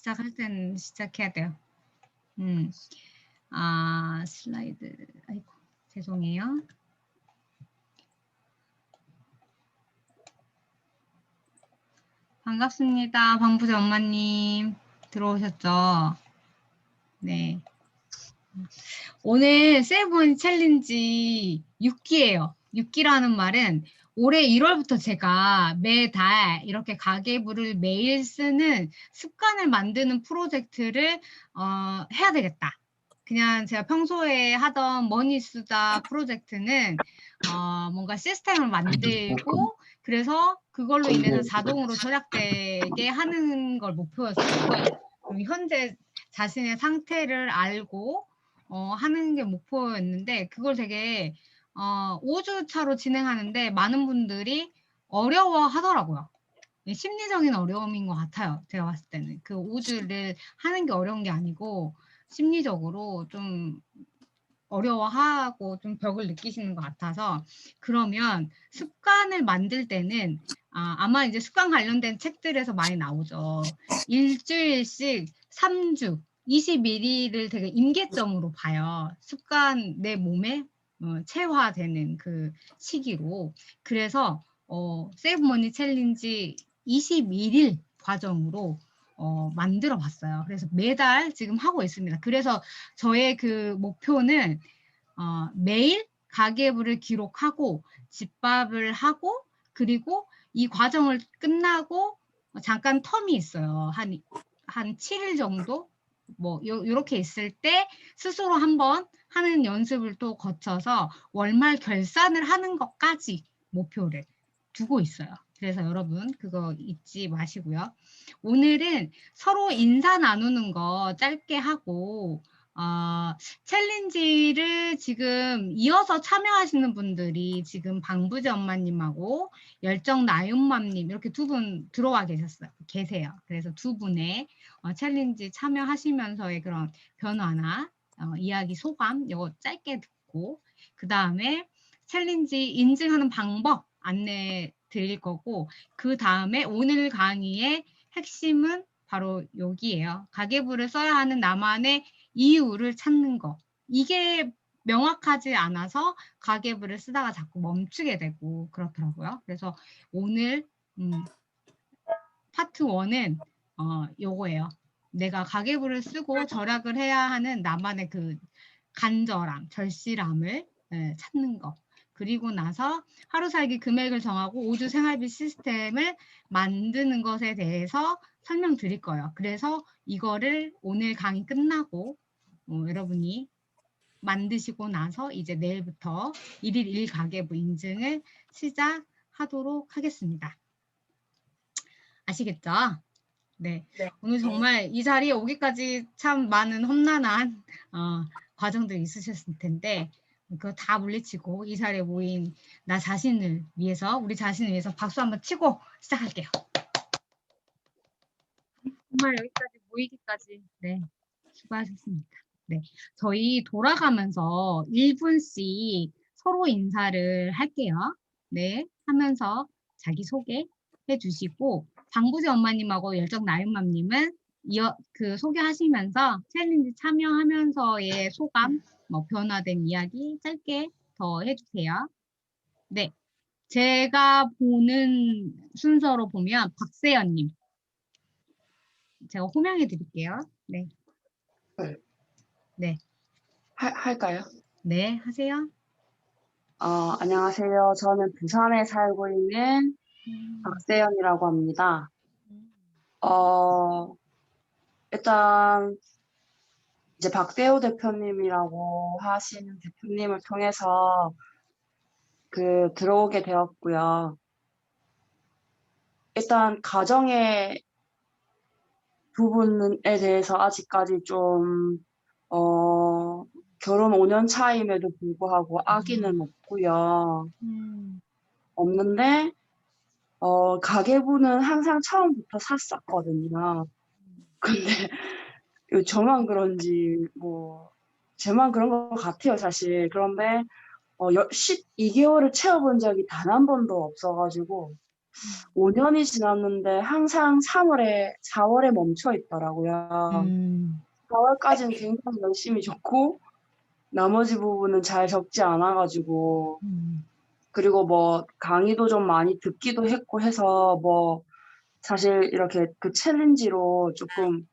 시작할 땐 시작해야 돼요. 슬라이드, 아이고, 죄송해요. 반갑습니다. 방부제 엄마님 들어오셨죠? 네. 오늘 세븐 챌린지 6기예요. 6기라는 말은 올해 1월부터 제가 매달 이렇게 가계부를 매일 쓰는 습관을 만드는 프로젝트를 해야 되겠다. 그냥 제가 평소에 하던 머니수다 프로젝트는 뭔가 시스템을 만들고 그래서 그걸로 인해서 자동으로 절약되게 하는 걸 목표였어요. 그럼 현재 자신의 상태를 알고 하는 게 목표였는데 그걸 되게 5주 차로 진행하는데 많은 분들이 어려워 하더라고요. 심리적인 어려움인 것 같아요. 제가 봤을 때는 그 5주를 하는 게 어려운 게 아니고 심리적으로 좀 어려워하고 좀 벽을 느끼시는 것 같아서 그러면 습관을 만들 때는 아마 이제 습관 관련된 책들에서 많이 나오죠. 일주일씩 3주 21일을 되게 임계점으로 봐요. 습관 내 몸에 체화되는 그 시기로. 그래서 세이브머니 챌린지 21일 과정으로 만들어 봤어요. 그래서 매달 지금 하고 있습니다. 그래서 저의 그 목표는 매일 가계부를 기록하고 집밥을 하고 그리고 이 과정을 끝나고 잠깐 텀이 있어요. 한 7일 정도? 뭐 요렇게 있을 때 스스로 한번 하는 연습을 또 거쳐서 월말 결산을 하는 것까지 목표를 두고 있어요. 그래서 여러분 그거 잊지 마시고요. 오늘은 서로 인사 나누는 거 짧게 하고 챌린지를 지금 이어서 참여하시는 분들이 지금 방부제 엄마님하고 열정 나윤맘님 이렇게 두 분 들어와 계세요. 그래서 두 분의 챌린지 참여하시면서의 그런 변화나 이야기 소감 이거 짧게 듣고 그 다음에 챌린지 인증하는 방법 안내 드릴 거고 그 다음에 오늘 강의의 핵심은 바로 여기예요. 가계부를 써야 하는 나만의 이유를 찾는 거. 이게 명확하지 않아서 가계부를 쓰다가 자꾸 멈추게 되고 그렇더라고요. 그래서 오늘 파트 1은 요거예요. 내가 가계부를 쓰고 절약을 해야 하는 나만의 그 간절함, 절실함을 찾는 거. 그리고 나서 하루 살기 금액을 정하고 5주 생활비 시스템을 만드는 것에 대해서 설명드릴 거예요. 그래서 이거를 오늘 강의 끝나고 여러분이 만드시고 나서 이제 내일부터 1일 1가계부 인증을 시작하도록 하겠습니다. 아시겠죠? 네. 오늘 정말 이 자리에 오기까지 참 많은 험난한 과정들이 있으셨을 텐데 그거 다 물리치고 이 자리에 모인 나 자신을 위해서 우리 자신을 위해서 박수 한번 치고 시작할게요. 정말 여기까지 모이기까지 네 수고하셨습니다. 네, 저희 돌아가면서 1분씩 서로 인사를 할게요. 네, 하면서 자기소개 해주시고 방부제 엄마님하고 열정 나윤맘님은 그 소개하시면서 챌린지 참여하면서의 소감, 뭐 변화된 이야기 짧게 더 해주세요. 네, 제가 보는 순서로 보면 박세연님 제가 호명해 드릴게요. 네. 네. 할까요? 네, 하세요. 안녕하세요. 저는 부산에 살고 있는 박세연이라고 합니다. 일단 이제 박대호 대표님이라고 하시는 대표님을 통해서 들어오게 되었고요. 일단 가정의 부분에 대해서 아직까지 좀 결혼 5년 차임에도 불구하고 아기는 없고요. 없는데 가계부는 항상 처음부터 샀었거든요. 근데 저만 그런지 제만 그런 것 같아요, 사실. 그런데 12개월을 채워본 적이 단 한 번도 없어가지고 5년이 지났는데 항상 4월에 멈춰 있더라고요. 음, 4월까지는 굉장히 열심히 적고 나머지 부분은 잘 적지 않아가지고 음, 그리고 뭐 강의도 좀 많이 듣기도 했고 해서 뭐 사실 이렇게 그 챌린지로 조금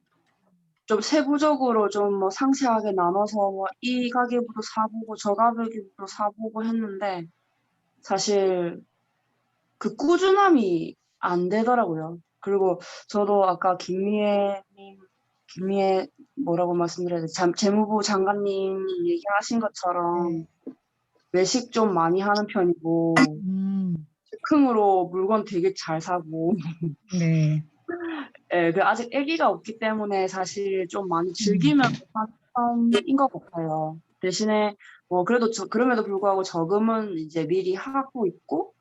좀 세부적으로 좀 뭐 상세하게 나눠서 뭐 이 가계부도 사보고 저 가계부도 사보고 했는데 사실 그 꾸준함이 안 되더라고요. 그리고 저도 아까 김미애 뭐라고 말씀드려야 되지? 재무부 장관님이 얘기하신 것처럼 네. 외식 좀 많이 하는 편이고 음, 즉흥으로 물건 되게 잘 사고 네. 예, 그 아직 아기가 없기 때문에 사실 좀 많이 음, 즐기면서 사는 편인 것 같아요. 대신에 뭐 그래도 그럼에도 불구하고 저금은 이제 미리 하고 있고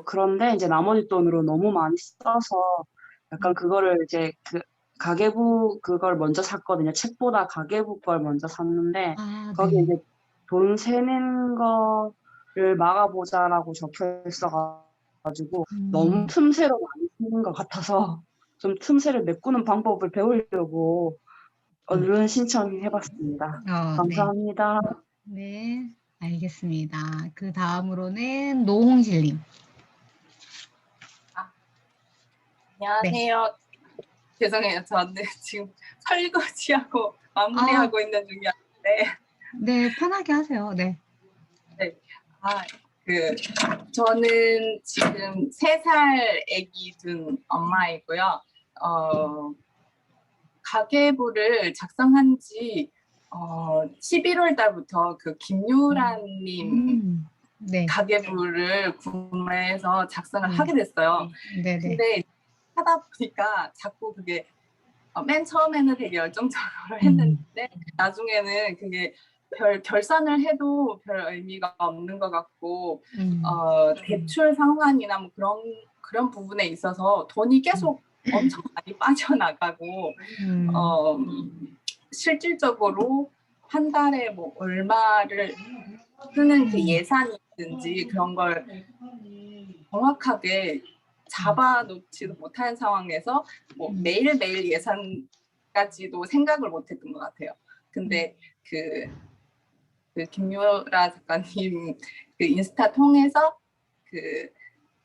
그런데 이제 나머지 돈으로 너무 많이 써서 약간 그거를 이제 그 가계부 그걸 먼저 샀거든요. 책보다 가계부 걸 먼저 샀는데 아, 거기에 네. 이제 돈 세는 거를 막아보자라고 적혀 있어가지고 너무 음, 틈새로 많이 쓰는 것 같아서 좀 틈새를 메꾸는 방법을 배우려고 음. 얼른 신청해봤습니다. 네. 감사합니다. 네. 알겠습니다. 그 다음으로는 노홍실님. 아, 네. 안녕하세요. 죄송해요. 저는 지금 설거지하고 아, 마무리하고 있는 중이었는데, 네. 편하게 하세요. 네. 네. 아, 그, 저는 지금 3살 아기 둔 엄마이고요. 가계부를 작성한 지 11월 달부터 그 김유라님 네. 가계부를 구매해서 작성을 하게 네. 됐어요. 네네. 근데 하다 보니까 자꾸 그게 맨 처음에는 되게 열정적으로 음, 했는데 나중에는 그게 결산을 해도 별 의미가 없는 것 같고 음, 대출 상환이나 뭐 그런 부분에 있어서 돈이 계속 엄청 많이 빠져나가고 음, 어, 실질적으로 한 달에 뭐 얼마를 쓰는 그 예산이든지 그런 걸 정확하게 잡아놓지도 못한 상황에서 뭐 매일매일 예산까지도 생각을 못했던 것 같아요. 근데 그 김유라 작가님 그 인스타 통해서 그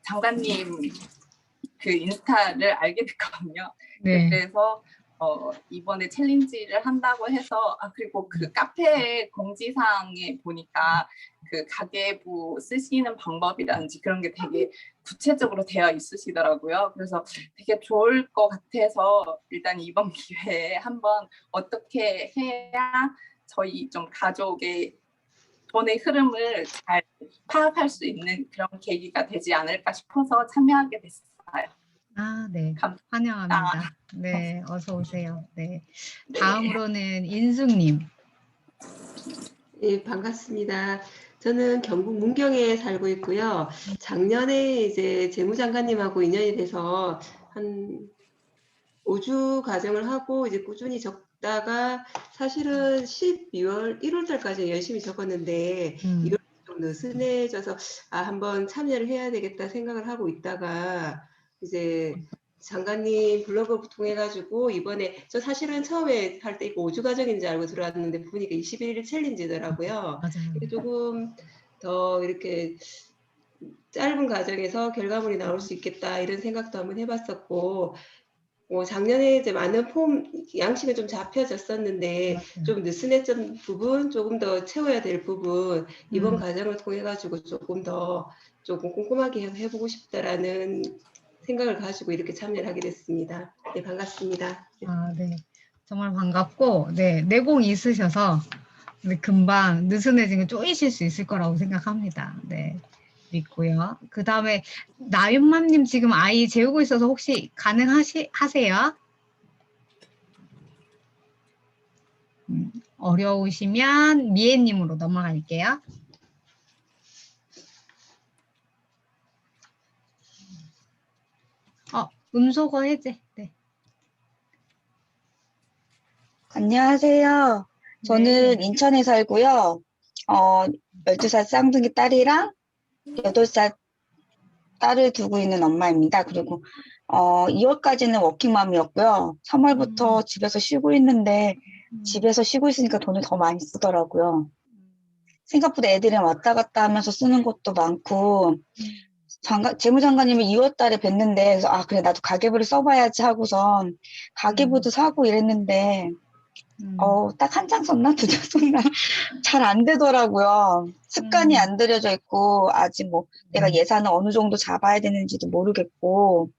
장관님 그 인스타를 알게 됐거든요. 네. 그래서 이번에 챌린지를 한다고 해서 그리고 그 카페 공지사항에 보니까 그 가계부 쓰시는 방법이라든지 그런 게 되게 구체적으로 되어 있으시더라고요. 그래서 되게 좋을 것 같아서 일단 이번 기회에 한번 어떻게 해야 저희 좀 가족의 돈의 흐름을 잘 파악할 수 있는 그런 계기가 되지 않을까 싶어서 참여하게 됐어요. 아, 네. 감사합니다. 환영합니다. 네. 어서 오세요. 네. 네. 다음으로는 인숙님. 예, 반갑습니다. 저는 경북 문경에 살고 있고요. 작년에 이제 재무장관님하고 인연이 돼서 한 5주 가정을 하고 이제 꾸준히 적다가 사실은 12월, 1월 달까지 열심히 적었는데 음, 2월 좀 느슨해져서 한번 참여를 해야 되겠다 생각을 하고 있다가 이제 장관님 블로그 통해 가지고 이번에 저 사실은 처음에 할 때 이거 5주 과정인 줄 알고 들어왔는데 보니까 21일 챌린지더라고요. 맞아요. 이게 조금 더 이렇게 짧은 과정에서 결과물이 나올 수 있겠다 이런 생각도 한번 해봤었고 작년에 이제 많은 폼 양식은 좀 잡혀졌었는데 맞아요. 좀 느슨했던 부분, 조금 더 채워야 될 부분 이번 음, 과정을 통해 가지고 조금 꼼꼼하게 해보고 싶다라는 생각을 가지고 이렇게 참여를 하게 됐습니다. 네, 반갑습니다. 아, 네. 정말 반갑고, 네. 내공 있으셔서 네, 금방 느슨해지면 쪼이실 수 있을 거라고 생각합니다. 네. 믿고요. 그 다음에 나윤맘님 지금 아이 재우고 있어서 혹시 하세요? 어려우시면 미애님으로 넘어갈게요. 음소거 해제. 네. 안녕하세요. 네. 저는 인천에 살고요. 12살 쌍둥이 딸이랑 8살 딸을 두고 있는 엄마입니다. 그리고 2월까지는 워킹맘이었고요. 3월부터 집에서 쉬고 있는데 집에서 쉬고 있으니까 돈을 더 많이 쓰더라고요. 생각보다 애들이랑 왔다 갔다 하면서 쓰는 것도 많고 재무장관님을 2월 달에 뵀는데 그래서 아 그래 나도 가계부를 써봐야지 하고선 가계부도 사고 이랬는데 딱 한 장 썼나? 두 장 썼나? 잘 안 되더라고요. 습관이 안 들여져 있고, 아직 뭐, 내가 예산을 어느 정도 잡아야 되는지도 모르겠고,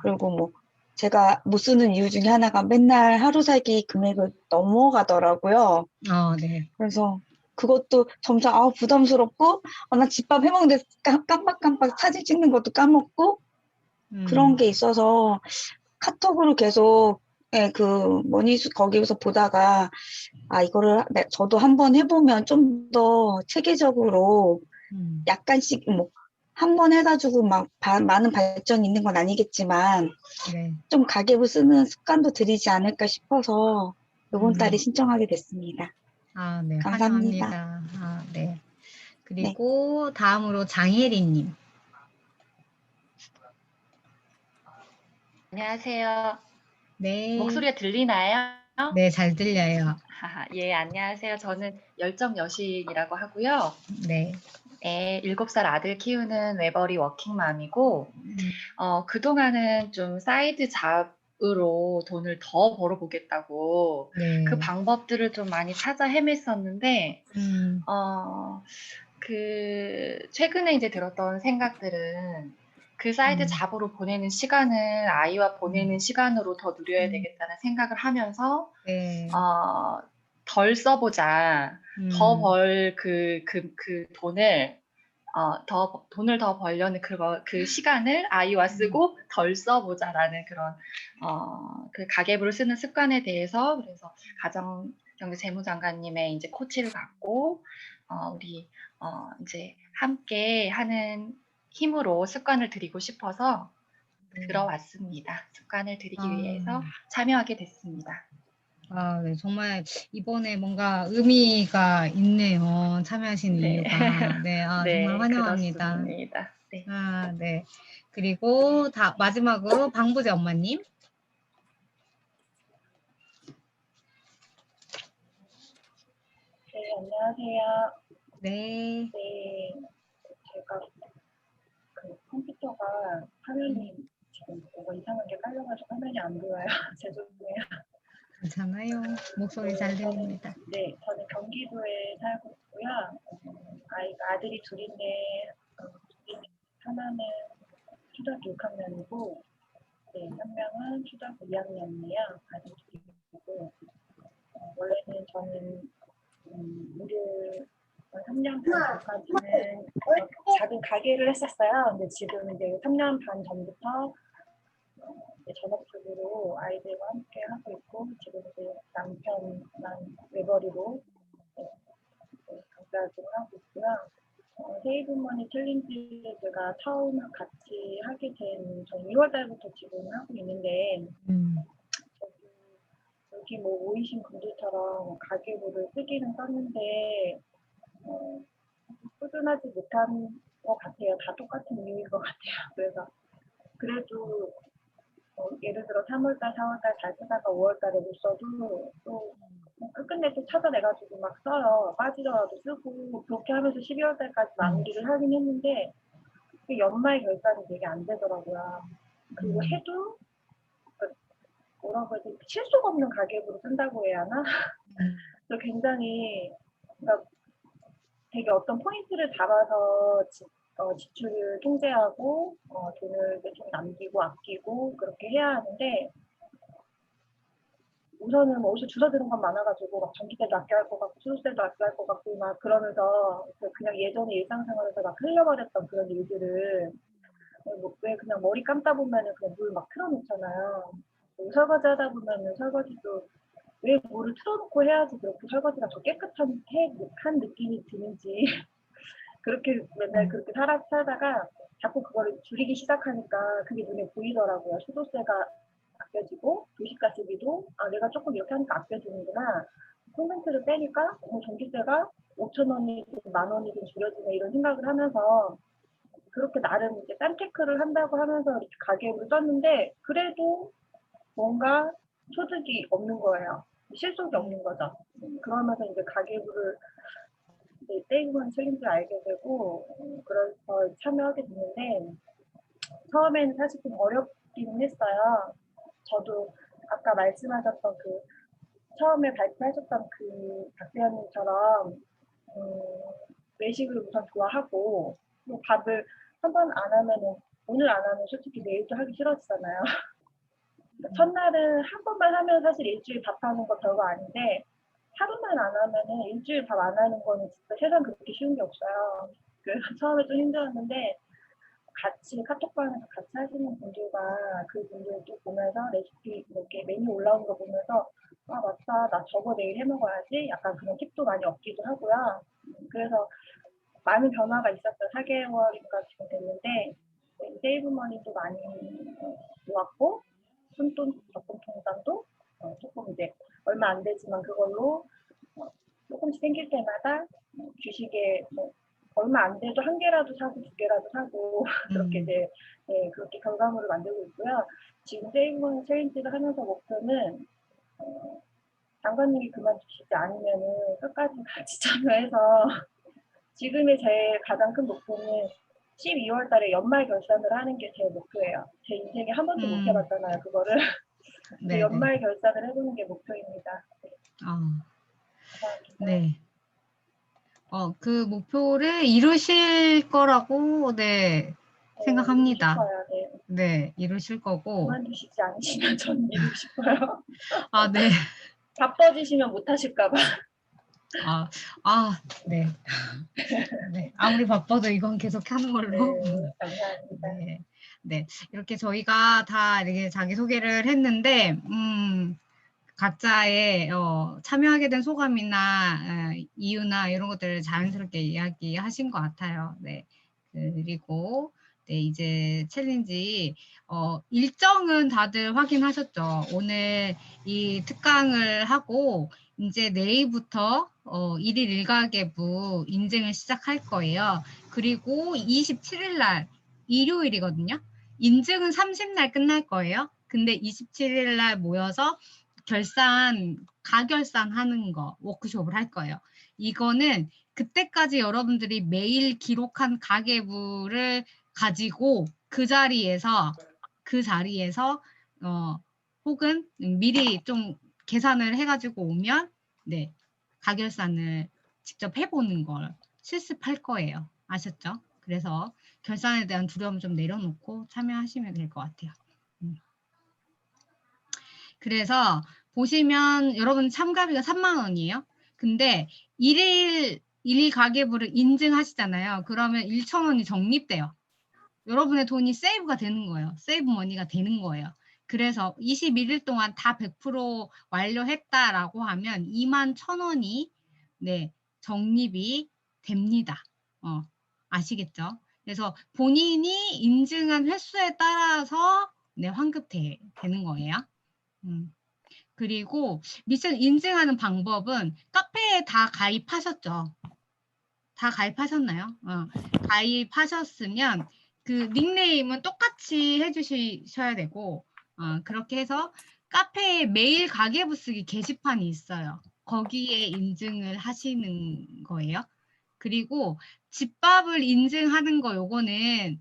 그리고 뭐, 제가 못 쓰는 이유 중에 하나가 맨날 하루 살기 금액을 넘어가더라고요. 네. 그래서 그것도 점점, 부담스럽고, 나 집밥 해먹는데 깜빡깜빡 사진 찍는 것도 까먹고, 그런 게 있어서 카톡으로 계속 예, 그 머니수 거기서 보다가 이거를 저도 한번 해보면 좀 더 체계적으로 약간씩 뭐 한 번 해가지고 막 많은 발전이 있는 건 아니겠지만 네. 좀 가계부 쓰는 습관도 들이지 않을까 싶어서 이번 달에 신청하게 됐습니다. 네. 감사합니다. 환영합니다. 네. 네. 그리고 다음으로 장혜리님. 안녕하세요. 네. 목소리가 들리나요? 네, 잘 들려요. 예, 안녕하세요. 저는 열정 여신이라고 하고요. 네. 7살 아들 키우는 외벌이 워킹맘이고, 그동안은 좀 사이드 잡으로 돈을 더 벌어보겠다고 네. 그 방법들을 좀 많이 찾아 헤맸었는데, 최근에 이제 들었던 생각들은 그 사이드 잡으로 보내는 시간을 아이와 보내는 시간으로 더 누려야 되겠다는 생각을 하면서, 네. 덜 써보자. 더 벌 그 돈을, 돈을 더 벌려는 그 시간을 아이와 쓰고 덜 써보자라는 그런, 그 가계부를 쓰는 습관에 대해서 그래서 가정경제재무장관님의 이제 코치를 받고, 우리, 이제 함께 하는 힘으로 습관을 들이고 싶어서 들어왔습니다. 습관을 들이기 위해서 참여하게 됐습니다. 네. 정말 이번에 뭔가 의미가 있네요. 참여하시는 네. 이유가. 네. 정말 환영합니다. 그렇습니다. 네. 네. 그리고 마지막으로 방부제 엄마님. 네, 안녕하세요. 네. 네, 제가 그 컴퓨터가 화면이 지금 뭐가 이상하게 깔려가지고 화면이 안 보여요. 죄송해요. 괜찮아요. 목소리 잘 들립니다. 네, 저는 경기도에 살고 있고요. 아들이 둘인데 하나는 초등학교 6학년이고 네, 한 명은 초등학교 2학년이에요. 아들 둘이고 원래는 저는 일을 3년 반 전까지는 작은 가게를 했었어요. 근데 지금 이제 3년 반 전부터 전업주부로 아이들과 함께 하고 있고 지금 이제 남편만 외벌이로 강사를 하고 있고요. 세이브머니 챌린지를 제가 처음 같이 하게 된 저는 2월 달부터 지금 하고 있는데 여기 뭐 모이신 분들처럼 가계부를 쓰기는 썼는데 꾸준하지 못한 것 같아요. 다 똑같은 이유인 것 같아요. 그래서 그래도 예를 들어 3월달, 4월달 잘 쓰다가 5월달에 못 써도 또 끝끝내 또 찾아내가지고 막 써요. 빠지더라도 쓰고 그렇게 하면서 12월달까지 마무리를 하긴 했는데 연말 결산이 되게 안 되더라고요. 그리고 해도 뭐라고 해야 되지? 실속 없는 가계부로 쓴다고 해야 하나? 그래서 굉장히 그러니까 되게 어떤 포인트를 잡아서 지출을 통제하고 돈을 좀 남기고 아끼고 그렇게 해야 하는데 우선은 뭐 어디서 주워드는 건 많아가지고 막 전기세도 아껴야 할 것 같고 수도세도 아껴야 할 것 같고 막 그러면서 그냥 예전에 일상생활에서 막 흘려버렸던 그런 일들을 왜 그냥 머리 감다 보면은 그냥 물 막 틀어놓잖아요. 설거지 하다 보면은 설거지도 왜 물을 틀어놓고 해야지 그렇게 설거지가 더 깨끗한 느낌이 드는지 그렇게 맨날 그렇게 살다가 자꾸 그거를 줄이기 시작하니까 그게 눈에 보이더라고요. 수도세가 아껴지고 도시가스비도 내가 조금 이렇게 하니까 아껴지는구나. 콘센트를 빼니까 전기세가 5,000원이든 10,000원이든 줄여지네 이런 생각을 하면서 그렇게 나름 이제 딴 테크를 한다고 하면서 이렇게 가계부를 썼는데 그래도 뭔가 소득이 없는 거예요. 실속이 없는 거죠. 그러면서 이제 가계부를 이제 세이브머니 챌린지를 알게 되고 그래서 참여하게 됐는데 처음에는 사실 좀 어렵기는 했어요. 저도 아까 말씀하셨던 그 처음에 발표하셨던 그 박대현님처럼 외식을 우선 좋아하고 또 밥을 한 번 안 하면은 오늘 안 하면 솔직히 내일도 하기 싫어지잖아요. 첫날은 한 번만 하면 사실 일주일 밥하는 거 별거 아닌데 하루만 안 하면은 일주일 밥 안 하는 거는 진짜 세상 그렇게 쉬운 게 없어요. 그래서 처음에 좀 힘들었는데 같이 카톡방에서 같이 하시는 분들과 그 분들도 보면서 레시피 이렇게 메뉴 올라오는 거 보면서 아 맞다 나 저거 내일 해 먹어야지 약간 그런 팁도 많이 얻기도 하고요. 그래서 많은 변화가 있었어요. 4개월인가 지금 됐는데 세이브머니도 많이 모았고 손돈 적금 통장도 조금 이제 얼마 안 되지만 그걸로 조금씩 생길 때마다 주식에 뭐 얼마 안 돼도 한 개라도 사고 두 개라도 사고 그렇게 이제 그렇게 결과물을 만들고 있고요. 지금 세이브머니 챌린지를 하면서 목표는 장관님이 그만두시지 않으면은 끝까지 같이 참여해서 지금의 제 가장 큰 목표는 12월 달에 연말 결산을 하는 게 제 목표예요. 제 인생에 한 번도 못 해봤잖아요, 그거를. 네, 연말 결산을 해보는 게 목표입니다. 감사합니다. 네. 그 목표를 이루실 거라고, 네, 생각합니다. 싶어요, 네. 네, 이루실 거고. 그만두시지 않으시면 저는 이루고 싶어요. 아, 네. 바빠지시면 못 하실까 봐. 네. 네. 아무리 바빠도 이건 계속 하는 걸로. 네, 감사합니다. 네. 네. 이렇게 저희가 다 이렇게 자기소개를 했는데, 각자의 참여하게 된 소감이나 이유나 이런 것들을 자연스럽게 이야기하신 것 같아요. 네. 그리고 네, 이제 챌린지 일정은 다들 확인하셨죠? 오늘 이 특강을 하고 이제 내일부터 1일 1가계부 인증을 시작할 거예요. 그리고 27일 날 일요일이거든요. 인증은 30날 끝날 거예요. 근데 27일 날 모여서 가결산 하는 거 워크숍을 할 거예요. 이거는 그때까지 여러분들이 매일 기록한 가계부를 가지고 그 자리에서 혹은 미리 좀 계산을 해가지고 오면 네 가결산을 직접 해보는 걸 실습할 거예요. 아셨죠? 그래서 결산에 대한 두려움 좀 내려놓고 참여하시면 될 것 같아요. 그래서 보시면 여러분 참가비가 3만 원이에요. 근데 1일 가계부를 인증하시잖아요. 그러면 1,000원이 적립돼요. 여러분의 돈이 세이브가 되는 거예요. 세이브 머니가 되는 거예요. 그래서 21일 동안 다 100% 완료했다라고 하면 21,000원이 네, 적립이 됩니다. 아시겠죠? 그래서 본인이 인증한 횟수에 따라서 네, 환급되는 거예요. 그리고 미션 인증하는 방법은 카페에 다 가입하셨죠? 다 가입하셨나요? 가입하셨으면 그 닉네임은 똑같이 해주셔야 되고 그렇게 해서 카페에 매일 가계부 쓰기 게시판이 있어요. 거기에 인증을 하시는 거예요. 그리고 집밥을 인증하는 거 요거는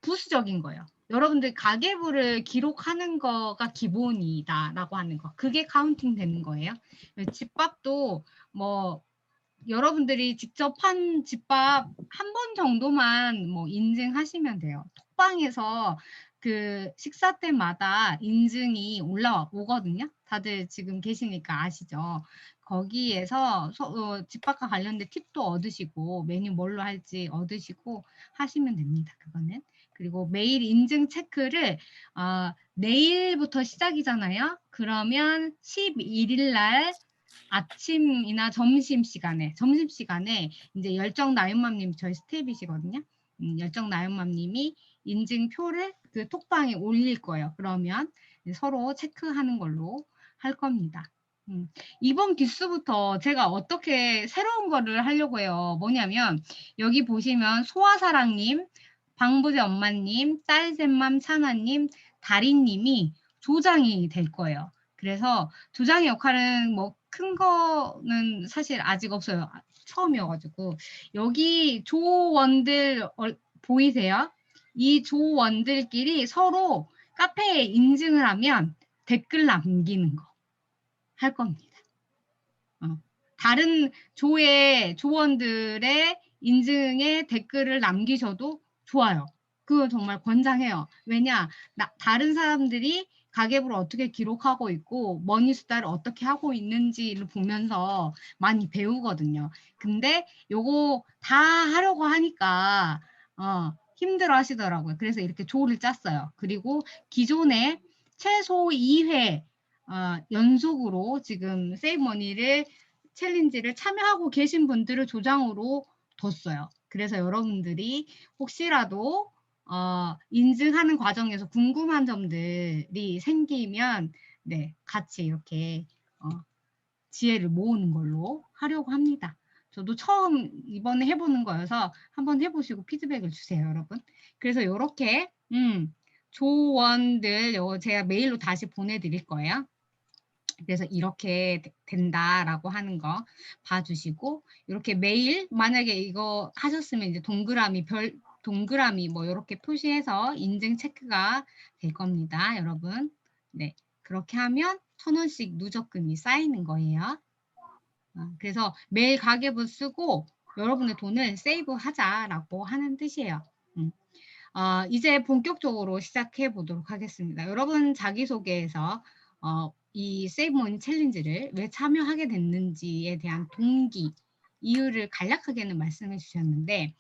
부수적인 거예요. 여러분들 가계부를 기록하는 거가 기본이다라고 하는 거. 그게 카운팅 되는 거예요. 집밥도 뭐 여러분들이 직접 한 집밥 한 번 정도만 뭐 인증하시면 돼요. 톡방에서 그 식사 때마다 인증이 올라오거든요. 다들 지금 계시니까 아시죠? 거기에서 집밥과 관련된 팁도 얻으시고 메뉴 뭘로 할지 얻으시고 하시면 됩니다. 그거는. 그리고 매일 인증 체크를 내일부터 시작이잖아요. 그러면 11일 날 아침이나 점심시간에 이제 열정나윤맘님 저희 스텝이시거든요. 열정나윤맘님이 인증표를 그 톡방에 올릴 거예요. 그러면 서로 체크하는 걸로 할 겁니다. 이번 기수부터 제가 어떻게 새로운 거를 하려고 해요. 뭐냐면 여기 보시면 소아사랑님, 방부제 엄마님, 딸샘맘 찬아님, 다리님이 조장이 될 거예요. 그래서 조장의 역할은 뭐 큰 거는 사실 아직 없어요. 처음이어가지고 여기 조원들 보이세요? 이 조원들끼리 서로 카페에 인증을 하면 댓글 남기는 거 할 겁니다. 다른 조원들의 인증에 댓글을 남기셔도 좋아요. 그거 정말 권장해요. 왜냐, 다른 사람들이 가계부를 어떻게 기록하고 있고 머니수다를 어떻게 하고 있는지를 보면서 많이 배우거든요. 근데 요거 다 하려고 하니까 힘들어 하시더라고요. 그래서 이렇게 조를 짰어요. 그리고 기존에 최소 2회 연속으로 지금 세이브머니를 챌린지를 참여하고 계신 분들을 조장으로 뒀어요. 그래서 여러분들이 혹시라도 인증하는 과정에서 궁금한 점들이 생기면 네, 같이 이렇게 지혜를 모으는 걸로 하려고 합니다. 저도 처음 이번에 해보는 거여서 한번 해보시고 피드백을 주세요, 여러분. 그래서 이렇게 조원들 요거 제가 메일로 다시 보내드릴 거예요. 그래서 이렇게 된다라고 하는 거 봐주시고 이렇게 메일 만약에 이거 하셨으면 이제 동그라미 뭐 이렇게 표시해서 인증 체크가 될 겁니다, 여러분. 네, 그렇게 하면 1,000원씩 누적금이 쌓이는 거예요. 그래서 매일 가계부 쓰고 여러분의 돈을 세이브하자라고 하는 뜻이에요. 이제 본격적으로 시작해 보도록 하겠습니다. 여러분 자기소개에서 이 세이브머니 챌린지를 왜 참여하게 됐는지에 대한 동기, 이유를 간략하게는 말씀해 주셨는데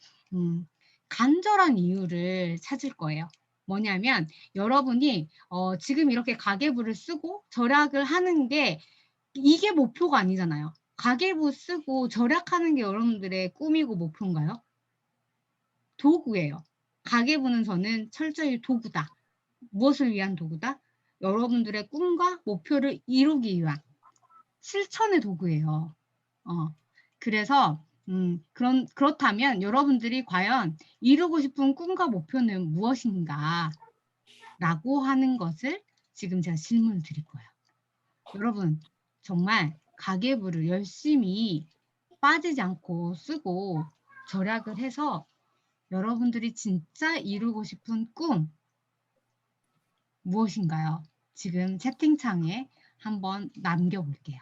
간절한 이유를 찾을 거예요. 뭐냐면 여러분이 지금 이렇게 가계부를 쓰고 절약을 하는 게 이게 목표가 아니잖아요. 가계부 쓰고 절약하는 게 여러분들의 꿈이고 목표인가요? 도구예요. 가계부는 저는 철저히 도구다. 무엇을 위한 도구다? 여러분들의 꿈과 목표를 이루기 위한 실천의 도구예요. 그래서 그렇다면 여러분들이 과연 이루고 싶은 꿈과 목표는 무엇인가 라고 하는 것을 지금 제가 질문을 드릴 거예요. 여러분 정말 가계부를 열심히 빠지지 않고 쓰고 절약을 해서 여러분들이 진짜 이루고 싶은 꿈 무엇인가요? 지금 채팅창에 한번 남겨볼게요.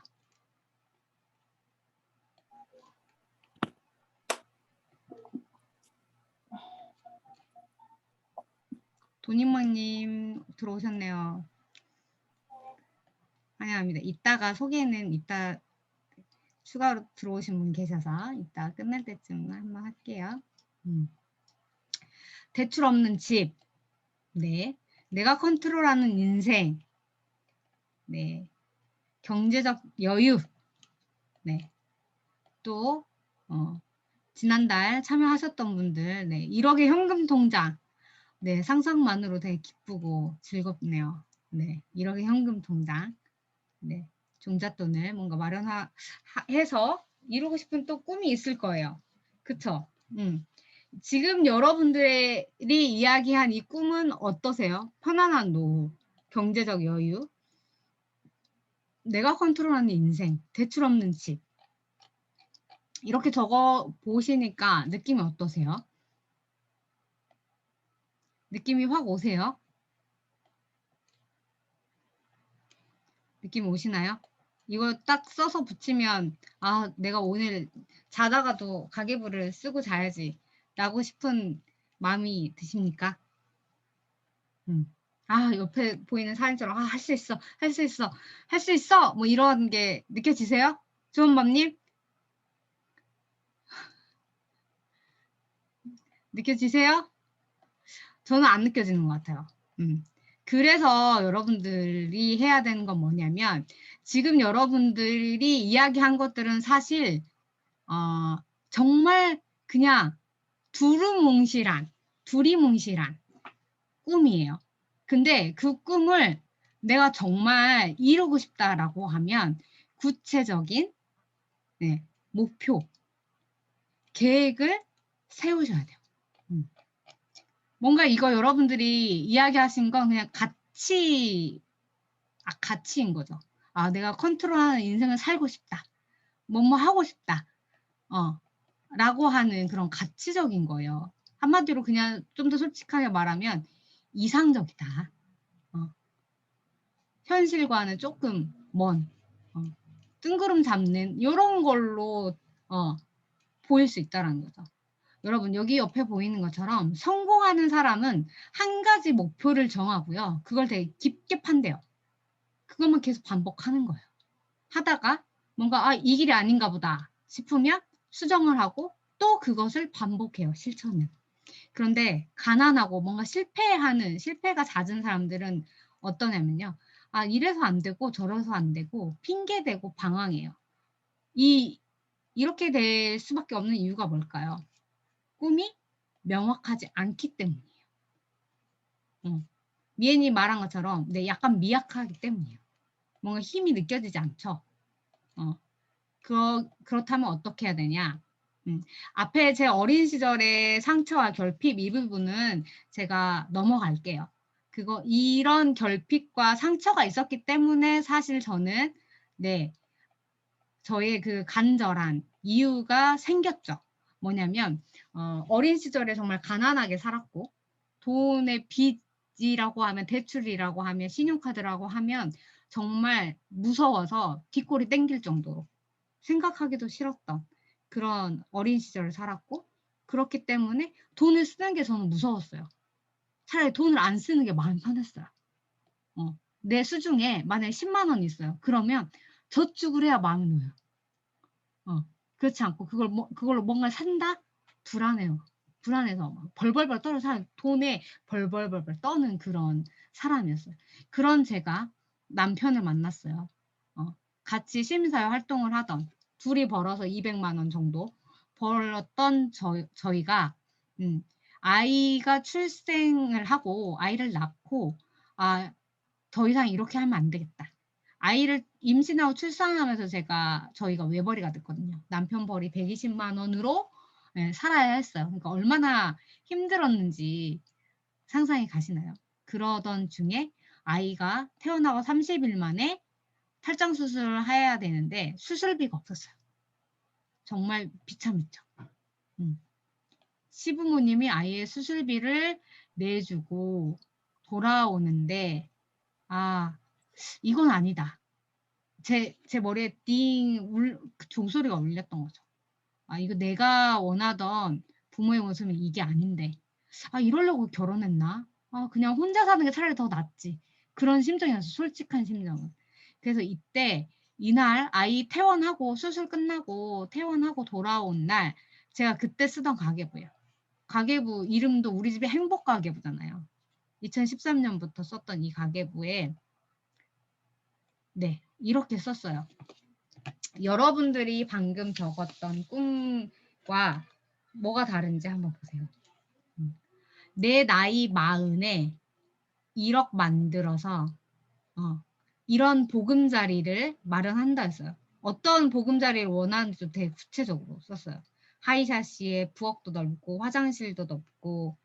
돈이모님 들어오셨네요. 환영합니다. 이따가 소개는 이따 추가로 들어오신 분 계셔서 이따 끝날 때쯤 한번 할게요. 대출 없는 집, 네, 내가 컨트롤하는 인생, 네, 경제적 여유, 네, 또 지난달 참여하셨던 분들, 네, 1억의 현금 통장, 네, 상상만으로 되게 기쁘고 즐겁네요. 네, 1억의 현금 통장, 네, 종잣돈을 뭔가 마련해서 이루고 싶은 또 꿈이 있을 거예요. 그쵸? 지금 여러분들이 이야기한 이 꿈은 어떠세요? 편안한 노후, 경제적 여유, 내가 컨트롤하는 인생, 대출 없는 집. 이렇게 적어 보시니까 느낌이 어떠세요? 느낌이 확 오세요? 느낌 오시나요? 이거 딱 써서 붙이면 아, 내가 오늘 자다가도 가계부를 쓰고 자야지 라고 싶은 마음이 드십니까? 아, 옆에 보이는 사연처럼 아, 할 수 있어, 할 수 있어, 할 수 있어 뭐 이런 게 느껴지세요? 조은범님? 느껴지세요? 저는 안 느껴지는 것 같아요. 그래서 여러분들이 해야 되는 건 뭐냐면 지금 여러분들이 이야기한 것들은 사실 정말 그냥 두리뭉실한 꿈이에요. 근데 그 꿈을 내가 정말 이루고 싶다라고 하면 구체적인 네, 목표, 계획을 세우셔야 돼요. 뭔가 이거 여러분들이 이야기하신 건 그냥 가치인 거죠. 아, 내가 컨트롤하는 인생을 살고 싶다. 뭐뭐 하고 싶다. 라고 하는 그런 가치적인 거예요. 한마디로 그냥 좀 더 솔직하게 말하면 이상적이다. 현실과는 조금 먼, 뜬구름 잡는 이런 걸로 보일 수 있다는 거죠. 여러분 여기 옆에 보이는 것처럼 성공하는 사람은 한 가지 목표를 정하고요. 그걸 되게 깊게 판대요. 그것만 계속 반복하는 거예요. 하다가 뭔가 이 길이 아닌가 보다 싶으면 수정을 하고 또 그것을 반복해요. 실천을. 그런데 가난하고 뭔가 실패가 잦은 사람들은 어떠냐면요. 이래서 안 되고 저래서 안 되고 핑계대고 방황해요. 이렇게 될 수밖에 없는 이유가 뭘까요? 꿈이 명확하지 않기 때문이에요. 미엔이 말한 것처럼 약간 미약하기 때문이에요. 뭔가 힘이 느껴지지 않죠. 그렇다면 어떻게 해야 되냐? 앞에 제 어린 시절의 상처와 결핍 이 부분은 제가 넘어갈게요. 이런 결핍과 상처가 있었기 때문에 사실 저는 저의 그 간절한 이유가 생겼죠. 뭐냐면 어린 시절에 정말 가난하게 살았고 돈의 빚이라고 하면 대출이라고 하면 신용카드라고 하면 정말 무서워서 뒷골이 땡길 정도로 생각하기도 싫었던 그런 어린 시절을 살았고 그렇기 때문에 돈을 쓰는 게 저는 무서웠어요. 차라리 돈을 안 쓰는 게 마음 편했어요. 내 수중에 만약에 10만 원이 있어요. 그러면 저축을 해야 마음이 놓여요. 그렇지 않고 그걸로 뭔가 산다? 불안해요. 불안해서 막 벌벌벌 떨어서 돈에 벌벌벌 떠는 그런 사람이었어요. 그런 제가 남편을 만났어요. 같이 시민사회 활동을 하던 둘이 벌어서 200만 원 정도 벌었던 저희가 아이가 출생을 하고 아이를 낳고 더 이상 이렇게 하면 안 되겠다. 아이를 임신하고 출산하면서 저희가 외벌이가 됐거든요. 남편 벌이 120만 원으로 살아야 했어요. 그러니까 얼마나 힘들었는지 상상이 가시나요? 그러던 중에 아이가 태어나고 30일 만에 탈장 수술을 해야 되는데 수술비가 없었어요. 정말 비참했죠. 시부모님이 아이의 수술비를 내주고 돌아오는데 이건 아니다. 제 머리에 종소리가 울렸던 거죠. 이거 내가 원하던 부모의 모습은 이게 아닌데 이러려고 결혼했나? 그냥 혼자 사는 게 차라리 더 낫지. 그런 심정이었어요. 솔직한 심정은. 그래서 이날 아이 퇴원하고 수술 끝나고 퇴원하고 돌아온 날 제가 그때 쓰던 가계부예요. 가계부 이름도 우리 집의 행복가계부잖아요. 2013년부터 썼던 이 가계부에 이렇게 썼어요. 여러분들이 방금 적었던 꿈과 뭐가 다른지 한번 보세요. 내 나이 40에 1억 만들어서 이런 보금자리를 마련한다 했어요. 어떤 보금자리를 원하는지도 되게 구체적으로 썼어요. 하이샤시에 부엌도 넓고 화장실도 넓고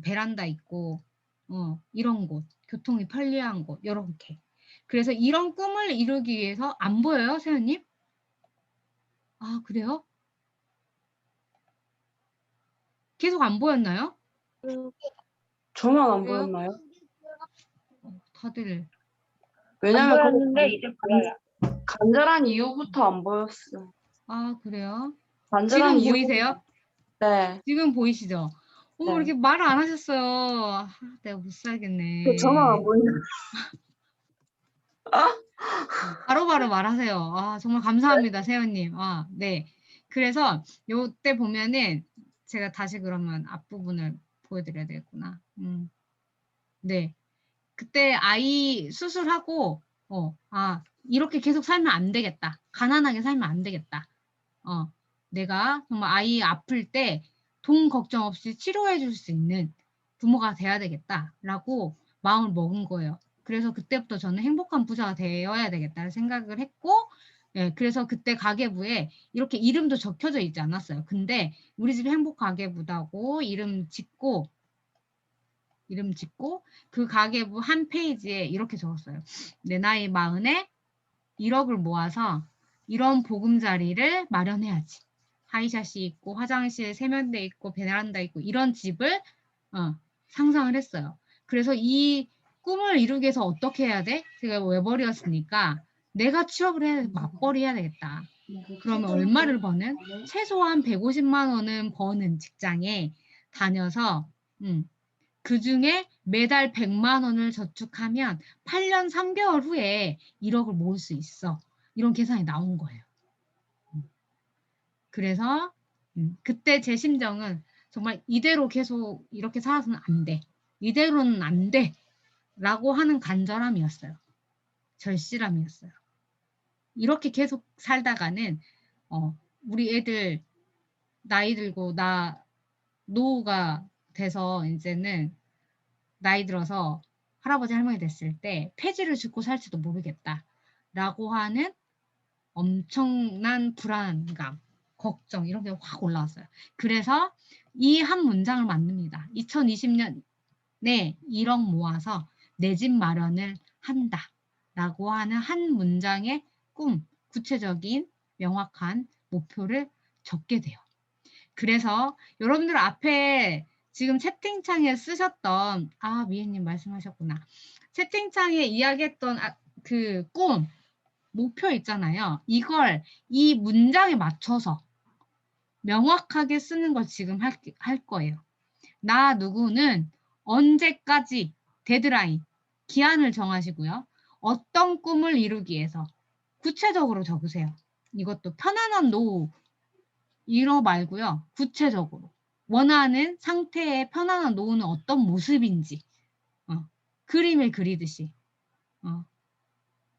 베란다 있고 이런 곳, 교통이 편리한 곳 이렇게. 그래서 이런 꿈을 이루기 위해서 안 보여요, 세연님? 그래요? 계속 안 보였나요? 저만 안 그래요? 보였나요? 다들 안 왜냐면 보였는데 이제 보여요. 간절한 이유부터 안 보였어요. 그래요? 간절한 지금 이유. 보이세요? 네. 지금 보이시죠? 네. 이렇게 말을 안 하셨어요. 내가 못 살겠네. 저만 안 보이는. 바로바로 말하세요. 정말 감사합니다, 세연님. 네. 그래서 요때 보면은 제가 다시 그러면 앞부분을 보여드려야 되겠구나. 네. 그때 아이 수술하고 이렇게 계속 살면 안 되겠다. 가난하게 살면 안 되겠다. 내가 정말 아이 아플 때 돈 걱정 없이 치료해 줄 수 있는 부모가 돼야 되겠다라고 마음을 먹은 거예요. 그래서 그때부터 저는 행복한 부자가 되어야 되겠다는 생각을 했고 예, 그래서 그때 가계부에 이렇게 이름도 적혀져 있지 않았어요. 근데 우리 집 행복 가계부다고 이름 짓고 그 가계부 한 페이지에 이렇게 적었어요. 내 나이 40에 1억을 모아서 이런 보금자리를 마련해야지. 하이샷이 있고 화장실 세면대 있고 베란다 있고 이런 집을 상상을 했어요. 그래서 이 꿈을 이루기 위해서 어떻게 해야 돼? 제가 외벌이었으니까 내가 취업을 해야 돼. 맞벌이 해야 되겠다. 그러면 얼마를 버는? 최소한 150만 원은 버는 직장에 다녀서 그 중에 매달 100만 원을 저축하면 8년 3개월 후에 1억을 모을 수 있어. 이런 계산이 나온 거예요. 그래서 그때 제 심정은 정말 이대로 계속 이렇게 살아서는 안 돼. 이대로는 안 돼. 라고 하는 간절함이었어요. 절실함이었어요. 이렇게 계속 살다가는 우리 애들 나이 들고 나 노후가 돼서 이제는 나이 들어서 할아버지 할머니 됐을 때 폐지를 줍고 살지도 모르겠다 라고 하는 엄청난 불안감, 걱정 이런 게 확 올라왔어요. 그래서 이 한 문장을 만듭니다. 2020년에 1억 모아서 내 집 마련을 한다 라고 하는 한 문장의 꿈, 구체적인 명확한 목표를 적게 돼요. 그래서 여러분들 앞에 지금 채팅창에 쓰셨던 미애님 말씀하셨구나. 채팅창에 이야기했던 그 꿈, 목표 있잖아요. 이걸 이 문장에 맞춰서 명확하게 쓰는 걸 지금 할 거예요. 나 누구는 언제까지 데드라인, 기한을 정하시고요. 어떤 꿈을 이루기 위해서 구체적으로 적으세요. 이것도 편안한 노후 이러 말고요. 구체적으로 원하는 상태의 편안한 노후는 어떤 모습인지 그림을 그리듯이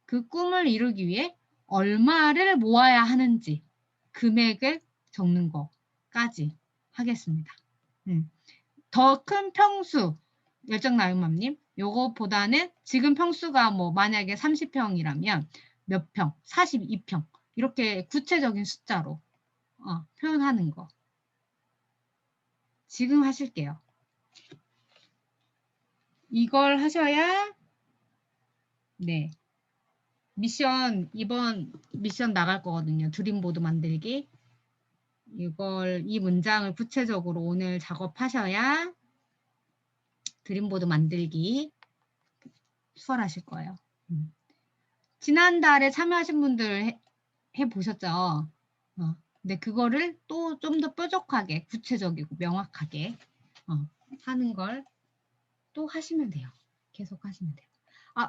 그 꿈을 이루기 위해 얼마를 모아야 하는지 금액을 적는 거까지 하겠습니다. 더 큰 평수 열정나눔맘님 요거보다는 지금 평수가 뭐 만약에 30평이라면 몇 평, 42평 이렇게 구체적인 숫자로 표현하는 거 지금 하실게요. 이걸 하셔야 네 미션 이번 미션 나갈 거거든요. 드림보드 만들기 이 문장을 구체적으로 오늘 작업하셔야 드림보드 만들기 수월하실 거예요. 지난달에 참여하신 분들 해보셨죠? 근데 그거를 또 좀 더 뾰족하게 구체적이고 명확하게 하는 걸 또 하시면 돼요. 계속 하시면 돼요.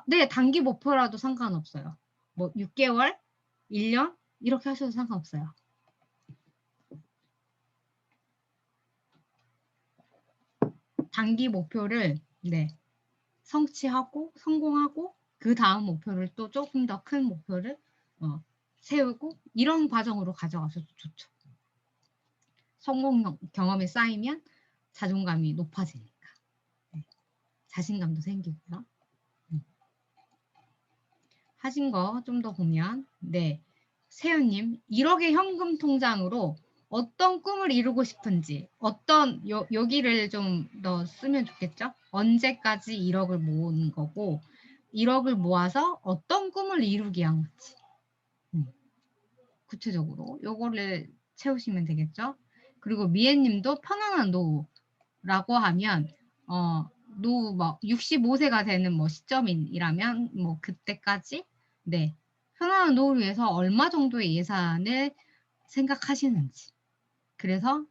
네, 단기 목표라도 상관없어요. 뭐 6개월, 1년 이렇게 하셔도 상관없어요. 단기 목표를 성취하고 성공하고 그 다음 목표를 또 조금 더 큰 목표를 세우고 이런 과정으로 가져가셔도 좋죠. 성공 경험이 쌓이면 자존감이 높아지니까 자신감도 생기고요. 하신 거 좀 더 보면 세연님 1억의 현금 통장으로 어떤 꿈을 이루고 싶은지 여기를 좀 더 쓰면 좋겠죠? 언제까지 1억을 모으는 거고 1억을 모아서 어떤 꿈을 이루기 위한 건지 구체적으로 요거를 채우시면 되겠죠? 그리고 미애님도 편안한 노후라고 하면 노후 뭐 65세가 되는 뭐 시점이라면 뭐 그때까지 편안한 노후를 위해서 얼마 정도의 예산을 생각하시는지 그래서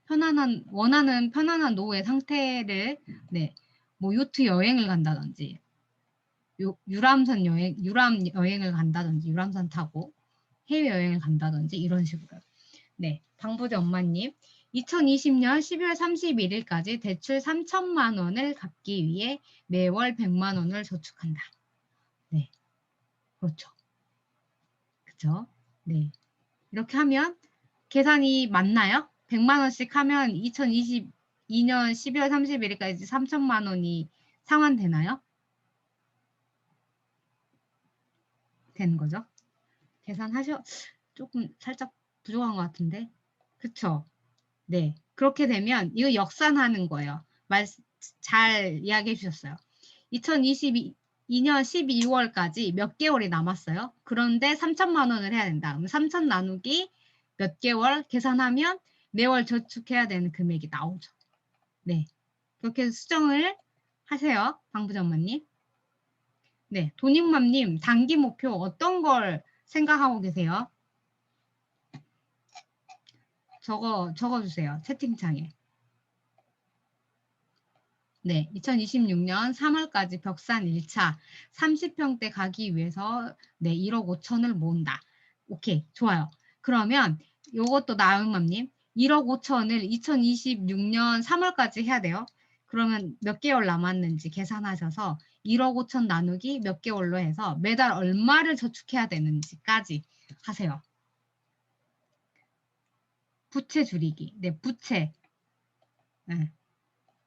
원하는 편안한 노후의 상태를 뭐 요트 여행을 간다든지 유람 여행을 간다든지 유람선 타고 해외여행을 간다든지 이런 식으로 방부제 엄마님 2020년 12월 31일까지 대출 3천만 원을 갚기 위해 매월 100만 원을 저축한다. 그렇죠. 그렇죠? 이렇게 하면 계산이 맞나요? 100만 원씩 하면 2022년 12월 31일까지 3천만 원이 상환되나요? 되는 거죠? 조금 살짝 부족한 것 같은데. 그쵸? 네. 그렇게 되면 이거 역산하는 거예요. 잘 이야기해 주셨어요. 2022년 12월까지 몇 개월이 남았어요. 그런데 3천만 원을 해야 된다. 그럼 3천 나누기 몇 개월 계산하면 매월 저축해야 되는 금액이 나오죠. 네. 그렇게 해서 수정을 하세요. 방부전무님. 네. 돈익맘님, 단기 목표 어떤 걸 생각하고 계세요? 적어주세요. 채팅창에. 네, 2026년 3월까지 벽산 1차 30평대 가기 위해서 네, 1억 5천을 모은다. 오케이, 좋아요. 그러면 요것도 나은맘님 1억 5천을 2026년 3월까지 해야 돼요. 그러면 몇 개월 남았는지 계산하셔서 1억 5천 나누기 몇 개월로 해서 매달 얼마를 저축해야 되는지까지 하세요. 부채 줄이기. 네, 부채. 네.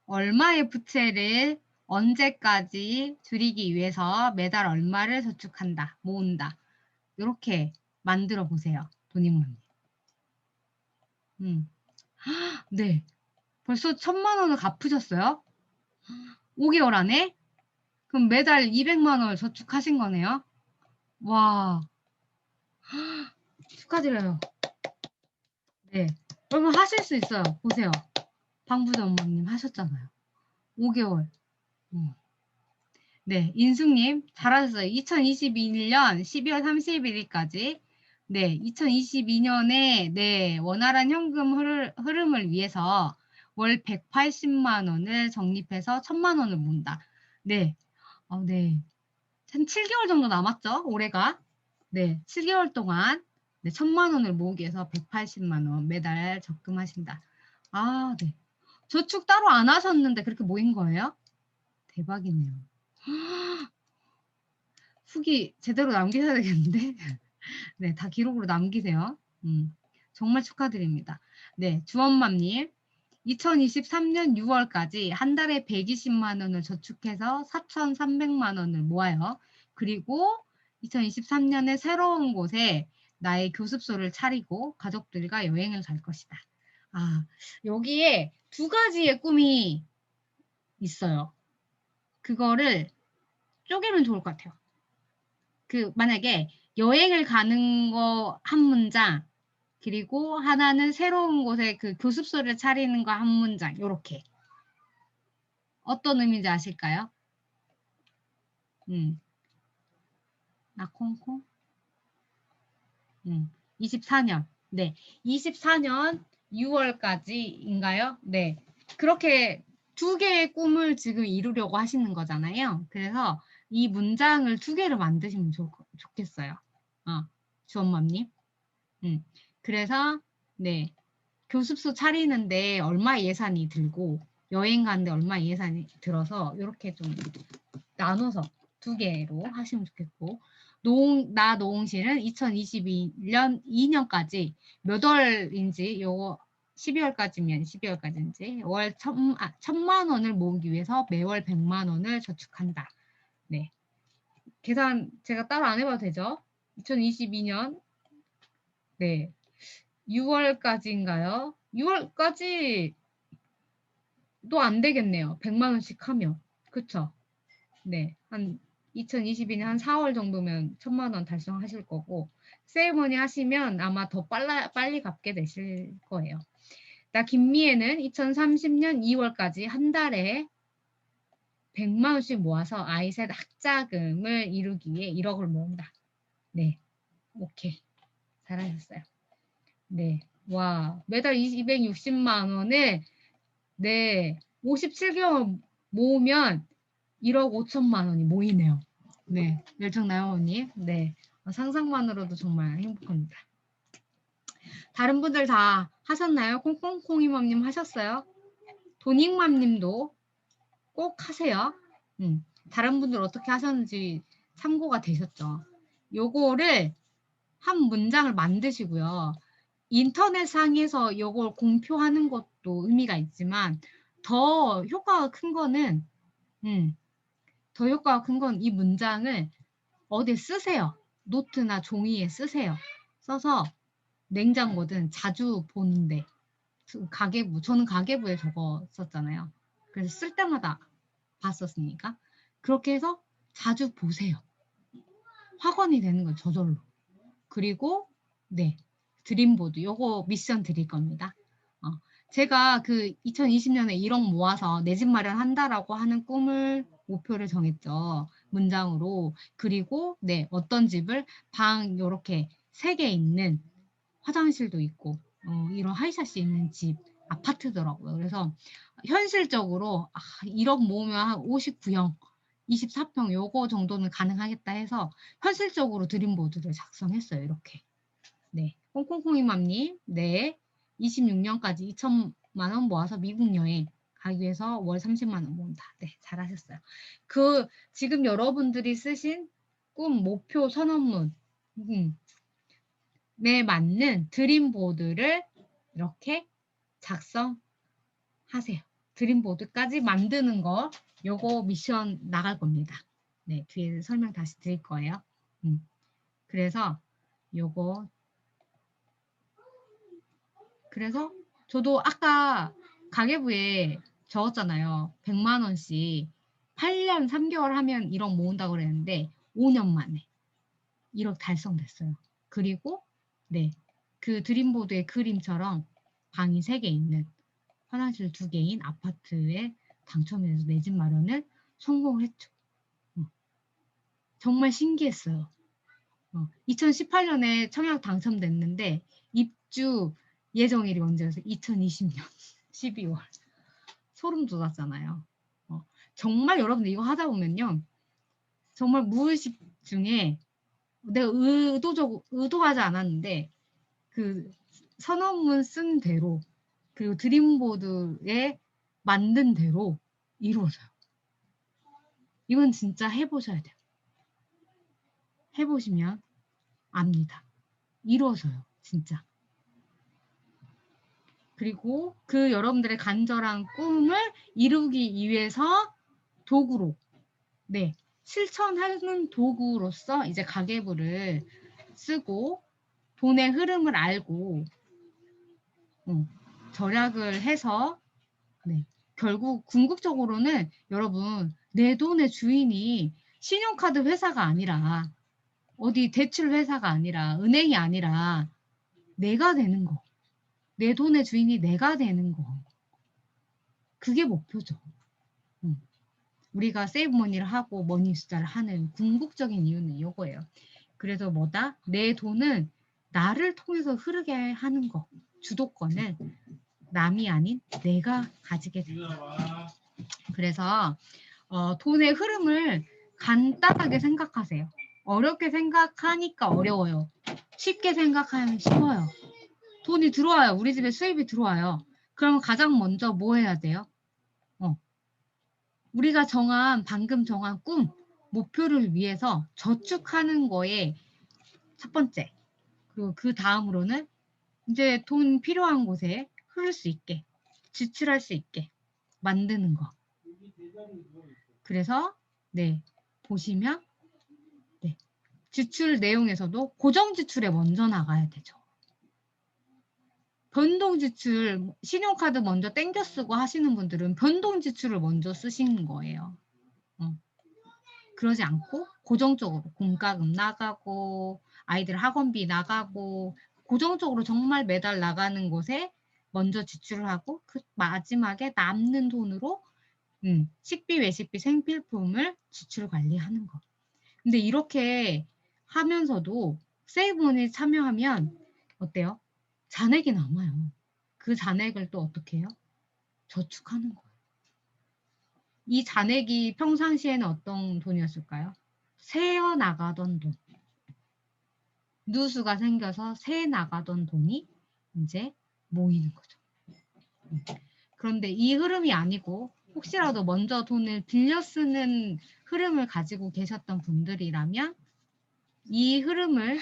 얼마의 부채를 언제까지 줄이기 위해서 매달 얼마를 저축한다, 모은다. 이렇게 만들어 보세요. 돈익맘님. 네. 벌써 1,000만 원을 갚으셨어요? 5개월 안에? 그럼 매달 200만 원을 저축하신 거네요? 와. 축하드려요. 네. 여러분 하실 수 있어요. 보세요. 방부전무님 하셨잖아요. 5개월. 네, 인숙님 잘하셨어요. 2022년 12월 31일까지 네, 2022년에 네, 원활한 현금 흐름을 위해서 월 180만 원을 적립해서 1,000만 원을 모은다. 네, 네, 한 7개월 정도 남았죠, 올해가. 네, 7개월 동안 네, 1,000만 원을 모으기 위해서 180만 원 매달 적금하신다. 아, 네. 저축 따로 안 하셨는데 그렇게 모인 거예요? 대박이네요. 후기 제대로 남기셔야 되겠는데. 네, 다 기록으로 남기세요. 정말 축하드립니다. 네, 주원맘님. 2023년 6월까지 한 달에 120만 원을 저축해서 4,300만 원을 모아요. 그리고 2023년에 새로운 곳에 나의 교습소를 차리고 가족들과 여행을 갈 것이다. 아, 여기에 2가지의 꿈이 있어요. 그거를 쪼개면 좋을 것 같아요. 만약에 여행을 가는 거 한 문장, 그리고 하나는 새로운 곳에 그 교습소를 차리는 거 한 문장, 요렇게. 어떤 의미인지 아실까요? 나콩콩? 24년. 네. 24년 6월까지인가요? 네. 그렇게 2개의 꿈을 지금 이루려고 하시는 거잖아요. 그래서 이 문장을 2개를 만드시면 좋겠어요. 주엄맘님. 그래서 네, 교습소 차리는데 얼마 예산이 들고 여행 가는데 얼마 예산이 들어서 이렇게 좀 나눠서 2개로 하시면 좋겠고, 노홍실은 2022년 2년까지 몇 월인지 요거 12월까지면 12월까지인지 월 1,000만 원을 모으기 위해서 매월 100만 원을 저축한다. 네. 계산 제가 따로 안 해봐도 되죠? 2022년 네. 6월까지인가요? 6월까지 또 안 되겠네요. 100만 원씩 하면. 그쵸? 네. 한 2022년 한 4월 정도면 1,000만 원 달성하실 거고, 세이머니 하시면 아마 더 빨리 갚게 되실 거예요. 나 김미애는 2030년 2월까지 한 달에 100만 원씩 모아서 아이 셋 학자금을 이루기 위해 1억을 모은다. 네. 오케이. 잘하셨어요. 네. 와, 매달 260만 원을 네, 57개월 모으면 1억 5천만 원이 모이네요. 네, 열정나요, 언니? 네, 상상만으로도 정말 행복합니다. 다른 분들 다 하셨나요? 콩콩콩이맘님 하셨어요? 돈익맘님도 꼭 하세요. 다른 분들 어떻게 하셨는지 참고가 되셨죠? 요거를 한 문장을 만드시고요. 인터넷상에서 이걸 공표하는 것도 의미가 있지만 더 효과가 큰 거는 이 문장을 어디에 쓰세요. 노트나 종이에 쓰세요. 써서 냉장고든 자주 보는데 가계부, 저는 가계부에 적었었잖아요. 그래서 쓸 때마다 봤었으니까 그렇게 해서 자주 보세요. 확언이 되는 거 저절로. 그리고 네, 드림보드 요거 미션 드릴 겁니다. 제가 그 2020년에 1억 모아서 내 집 마련한다라고 하는 꿈을 목표를 정했죠. 문장으로. 그리고 네, 어떤 집을 방 요렇게 3개 있는 화장실도 있고 이런 하이샷이 있는 집 아파트더라고요. 그래서 현실적으로 1억 모으면 한 59형 24평 요거 정도는 가능하겠다 해서 현실적으로 드림보드를 작성했어요. 이렇게. 네. 콩콩콩이맘님, 네. 26년까지 2천만 원 모아서 미국 여행 가기 위해서 월 30만 원 모은다. 네, 잘하셨어요. 지금 여러분들이 쓰신 꿈, 목표, 선언문, 에 맞는 드림보드를 이렇게 작성하세요. 드림보드까지 만드는 거, 요거 미션 나갈 겁니다. 네, 뒤에 설명 다시 드릴 거예요. 그래서 요거 그래서 저도 아까 가계부에 적었잖아요. 100만 원씩 8년 3개월 하면 1억 모은다고 그랬는데 5년 만에 1억 달성됐어요. 그리고 네, 그 드림보드의 그림처럼 방이 3개 있는 화장실 2개인 아파트에 당첨돼서 내 집 마련을 성공을 했죠. 정말 신기했어요. 2018년에 청약 당첨됐는데 입주 예정일이 언제였어요? 2020년 12월. 소름 돋았잖아요. 정말 여러분들 이거 하다 보면요. 정말 무의식 중에 내가 의도하지 않았는데 그 선언문 쓴 대로 그리고 드림보드에 만든 대로 이루어져요. 이건 진짜 해보셔야 돼요. 해보시면 압니다. 이루어져요. 진짜. 그리고 그 여러분들의 간절한 꿈을 이루기 위해서 도구로, 네, 실천하는 도구로서 이제 가계부를 쓰고 돈의 흐름을 알고 절약을 해서 네, 결국 궁극적으로는 여러분 내 돈의 주인이 신용카드 회사가 아니라 어디 대출 회사가 아니라 은행이 아니라 내가 되는 거. 내 돈의 주인이 내가 되는 거. 그게 목표죠. 우리가 세이브머니를 하고 머니 숫자를 하는 궁극적인 이유는 이거예요. 그래서 뭐다? 내 돈은 나를 통해서 흐르게 하는 거. 주도권을 남이 아닌 내가 가지게 된다. 그래서 돈의 흐름을 간단하게 생각하세요. 어렵게 생각하니까 어려워요. 쉽게 생각하면 쉬워요. 돈이 들어와요. 우리 집에 수입이 들어와요. 그러면 가장 먼저 뭐 해야 돼요? 우리가 방금 정한 꿈, 목표를 위해서 저축하는 거에 첫 번째. 그리고 그 다음으로는 이제 돈 필요한 곳에 흐를 수 있게, 지출할 수 있게 만드는 거. 그래서 네, 보시면 네, 지출 내용에서도 고정 지출에 먼저 나가야 되죠. 변동 지출, 신용카드 먼저 땡겨 쓰고 하시는 분들은 변동 지출을 먼저 쓰시는 거예요. 그러지 않고 고정적으로 공과금 나가고 아이들 학원비 나가고 고정적으로 정말 매달 나가는 곳에 먼저 지출을 하고 그 마지막에 남는 돈으로 식비, 외식비, 생필품을 지출 관리하는 거. 근데 이렇게 하면서도 세이브머니 참여하면 어때요? 잔액이 남아요. 그 잔액을 또 어떻게 해요? 저축하는 거예요. 이 잔액이 평상시에는 어떤 돈이었을까요? 새어 나가던 돈. 누수가 생겨서 새 나가던 돈이 이제 모이는 거죠. 그런데 이 흐름이 아니고 혹시라도 먼저 돈을 빌려 쓰는 흐름을 가지고 계셨던 분들이라면 이 흐름을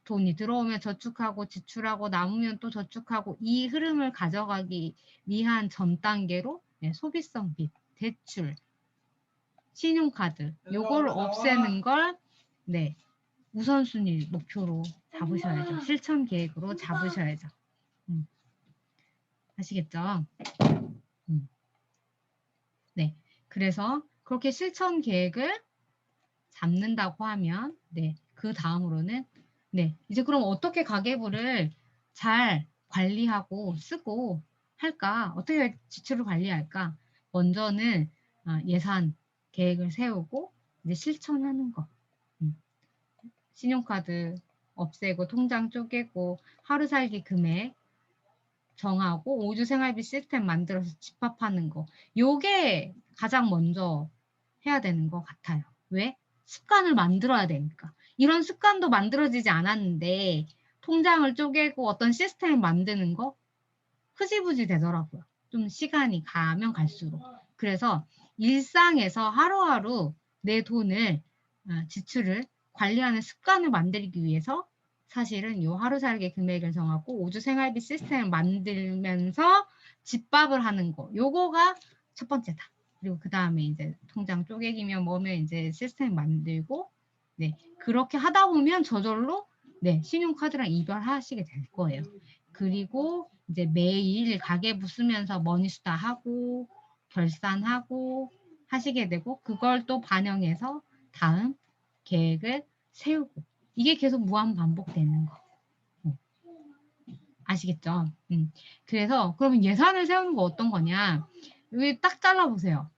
돈이 들어오면 저축하고 지출하고 남으면 또 저축하고 이 흐름을 가져가기 위한 전 단계로 소비성 빚, 대출, 신용카드 요걸 없애는 걸 우선순위 목표로 잡으셔야죠. 실천 계획으로 잡으셔야죠. 아시겠죠? 네. 그래서 그렇게 실천 계획을 잡는다고 하면, 네. 그 다음으로는, 네. 이제 그럼 어떻게 가계부를 잘 관리하고 쓰고 할까? 어떻게 지출을 관리할까? 먼저는 예산 계획을 세우고 이제 실천하는 거. 신용카드 없애고 통장 쪼개고 하루 살기 금액 정하고 5주 생활비 시스템 만들어서 집합하는 거. 요게 가장 먼저 해야 되는 것 같아요. 왜? 습관을 만들어야 되니까. 이런 습관도 만들어지지 않았는데 통장을 쪼개고 어떤 시스템을 만드는 거 흐지부지 되더라고요. 좀 시간이 가면 갈수록. 그래서 일상에서 하루하루 내 돈을 지출을 관리하는 습관을 만들기 위해서 사실은 요 하루 살기 금액을 정하고 5주 생활비 시스템을 만들면서 집밥을 하는 거. 요거가 첫 번째다. 그리고 그 다음에 이제 통장 쪼개기면 뭐면 이제 시스템 만들고, 네. 그렇게 하다 보면 저절로, 네. 신용카드랑 이별하시게 될 거예요. 그리고 이제 매일 가계부 쓰면서 머니수다 하고, 결산하고 하시게 되고, 그걸 또 반영해서 다음 계획을 세우고, 이게 계속 무한 반복되는 거. 아시겠죠? 그래서 그러면 예산을 세우는 거 어떤 거냐? 여기 딱 잘라보세요.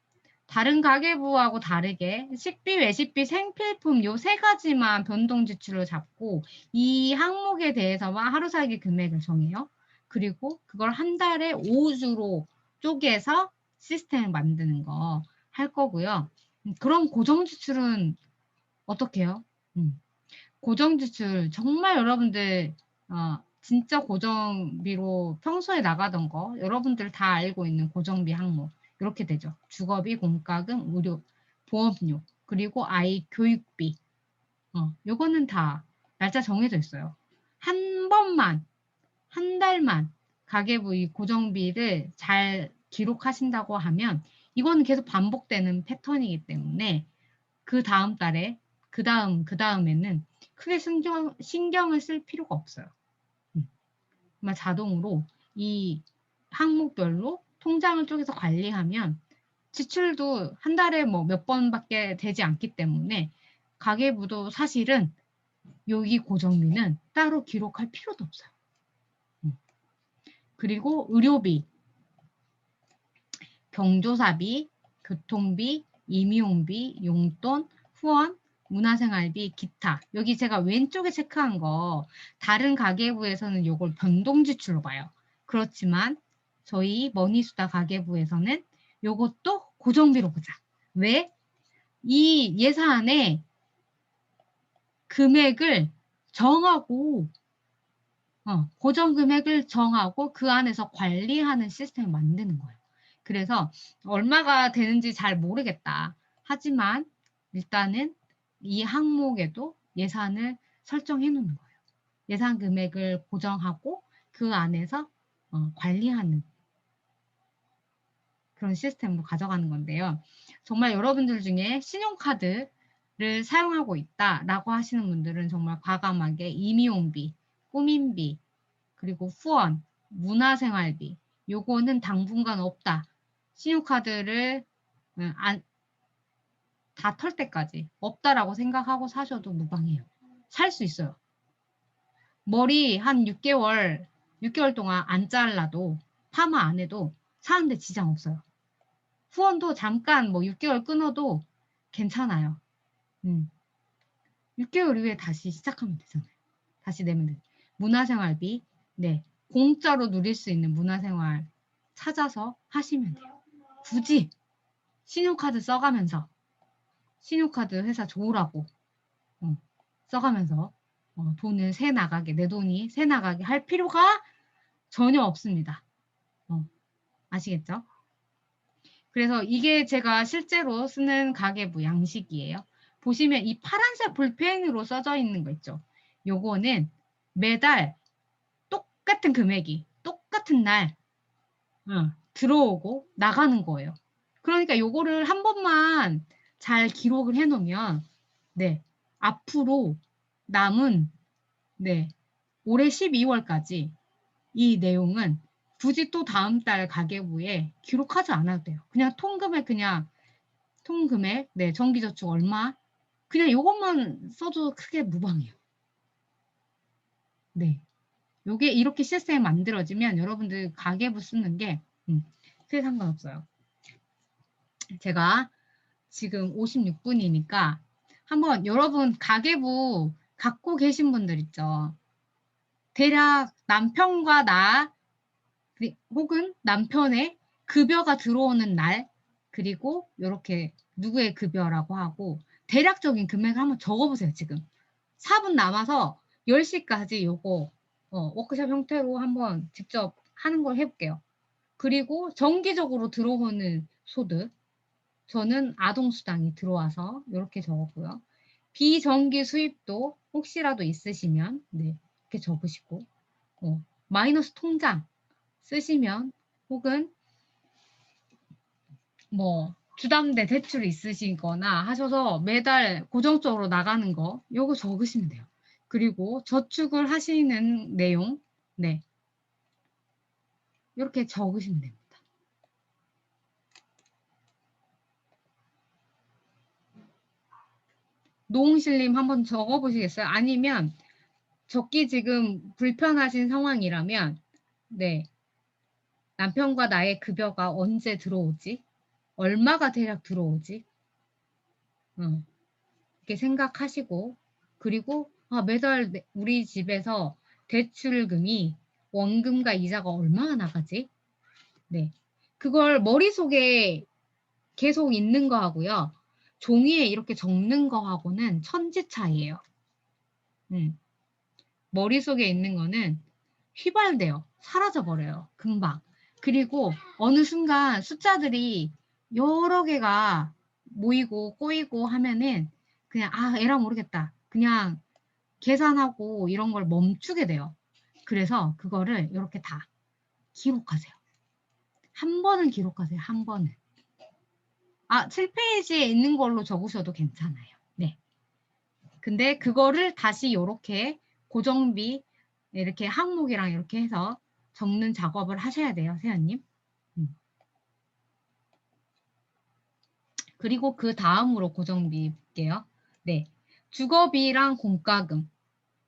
다른 가계부하고 다르게 식비, 외식비, 생필품 요 세 가지만 변동 지출을 잡고 이 항목에 대해서만 하루 살기 금액을 정해요. 그리고 그걸 한 달에 5주로 쪼개서 시스템을 만드는 거 할 거고요. 그럼 고정 지출은 어떻게 해요? 고정 지출 정말 여러분들 진짜 고정비로 평소에 나가던 거 여러분들 다 알고 있는 고정비 항목 이렇게 되죠. 주거비, 공과금, 의료, 보험료 그리고 아이 교육비 요거는 다 날짜 정해져 있어요. 한 번만 한 달만 가계부 이 고정비를 잘 기록하신다고 하면 이거는 계속 반복되는 패턴이기 때문에 그 다음 달에 그 다음에는 크게 신경을 쓸 필요가 없어요. 정말 자동으로 이 항목별로 통장을 쪼개서 관리하면 지출도 한 달에 뭐 몇 번밖에 되지 않기 때문에 가계부도 사실은 여기 고정비는 따로 기록할 필요도 없어요. 그리고 의료비, 경조사비, 교통비, 임용비, 용돈, 후원, 문화생활비, 기타. 여기 제가 왼쪽에 체크한 거 다른 가계부에서는 이걸 변동지출로 봐요. 그렇지만 저희 머니수다 가계부에서는 이것도 고정비로 보자. 왜? 이 예산에 금액을 정하고 고정 금액을 정하고 그 안에서 관리하는 시스템을 만드는 거예요. 그래서 얼마가 되는지 잘 모르겠다. 하지만 일단은 이 항목에도 예산을 설정해 놓는 거예요. 예산 금액을 고정하고 그 안에서 관리하는 그런 시스템으로 가져가는 건데요. 정말 여러분들 중에 신용카드를 사용하고 있다라고 하시는 분들은 정말 과감하게 임의용비, 꾸민비, 그리고 후원, 문화생활비 요거는 당분간 없다. 신용카드를 다 털 때까지 없다라고 생각하고 사셔도 무방해요. 살 수 있어요. 머리 한 6개월 동안 안 잘라도 파마 안 해도 사는데 지장 없어요. 후원도 잠깐 뭐 6개월 끊어도 괜찮아요. 6개월 이후에 다시 시작하면 되잖아요. 다시 내면 돼요. 문화생활비, 네, 공짜로 누릴 수 있는 문화생활 찾아서 하시면 돼요. 굳이 신용카드 써가면서 신용카드 회사 좋으라고 써가면서 돈을 새 나가게 내 돈이 새 나가게 할 필요가 전혀 없습니다. 아시겠죠? 그래서 이게 제가 실제로 쓰는 가계부 양식이에요. 보시면 이 파란색 볼펜으로 써져 있는 거 있죠. 요거는 매달 똑같은 금액이 똑같은 날 들어오고 나가는 거예요. 그러니까 요거를 한 번만 잘 기록을 해 놓으면 네, 앞으로 남은 네. 올해 12월까지 이 내용은 굳이 또 다음 달 가계부에 기록하지 않아도 돼요. 그냥 통금액, 네, 정기저축 얼마, 그냥 이것만 써도 크게 무방해요. 네. 요게 이렇게 시스템이 만들어지면 여러분들 가계부 쓰는 게 크게 상관없어요. 제가 지금 56분이니까 한번 여러분 가계부 갖고 계신 분들 있죠. 대략 남편과 나 혹은 남편의 급여가 들어오는 날, 그리고 이렇게 누구의 급여라고 하고 대략적인 금액을 한번 적어보세요. 지금 4분 남아서 10시까지 요거 워크숍 형태로 한번 직접 하는 걸 해볼게요. 그리고 정기적으로 들어오는 소득, 저는 아동수당이 들어와서 이렇게 적었고요. 비정기 수입도 혹시라도 있으시면 네, 이렇게 적으시고 마이너스 통장 쓰시면 혹은 뭐 주담대 대출 있으시거나 하셔서 매달 고정적으로 나가는 거 요거 적으시면 돼요. 그리고 저축을 하시는 내용 네 이렇게 적으시면 됩니다. 노홍실님 한번 적어보시겠어요? 아니면 적기 지금 불편하신 상황이라면 네 남편과 나의 급여가 언제 들어오지? 얼마가 대략 들어오지? 이렇게 생각하시고 그리고 매달 우리 집에서 대출금이 원금과 이자가 얼마나 나가지? 네, 그걸 머릿속에 계속 있는 거하고요. 종이에 이렇게 적는 거하고는 천지 차이예요. 머릿속에 있는 거는 휘발돼요. 사라져버려요. 금방. 그리고 어느 순간 숫자들이 여러 개가 모이고 꼬이고 하면은 그냥 에라 모르겠다. 그냥 계산하고 이런 걸 멈추게 돼요. 그래서 그거를 이렇게 다 기록하세요. 한 번은 기록하세요. 한 번은. 7페이지에 있는 걸로 적으셔도 괜찮아요. 네. 근데 그거를 다시 이렇게 고정비 이렇게 항목이랑 이렇게 해서 적는 작업을 하셔야 돼요, 세연님. 그리고 그 다음으로 고정비 볼게요. 네, 주거비랑 공과금.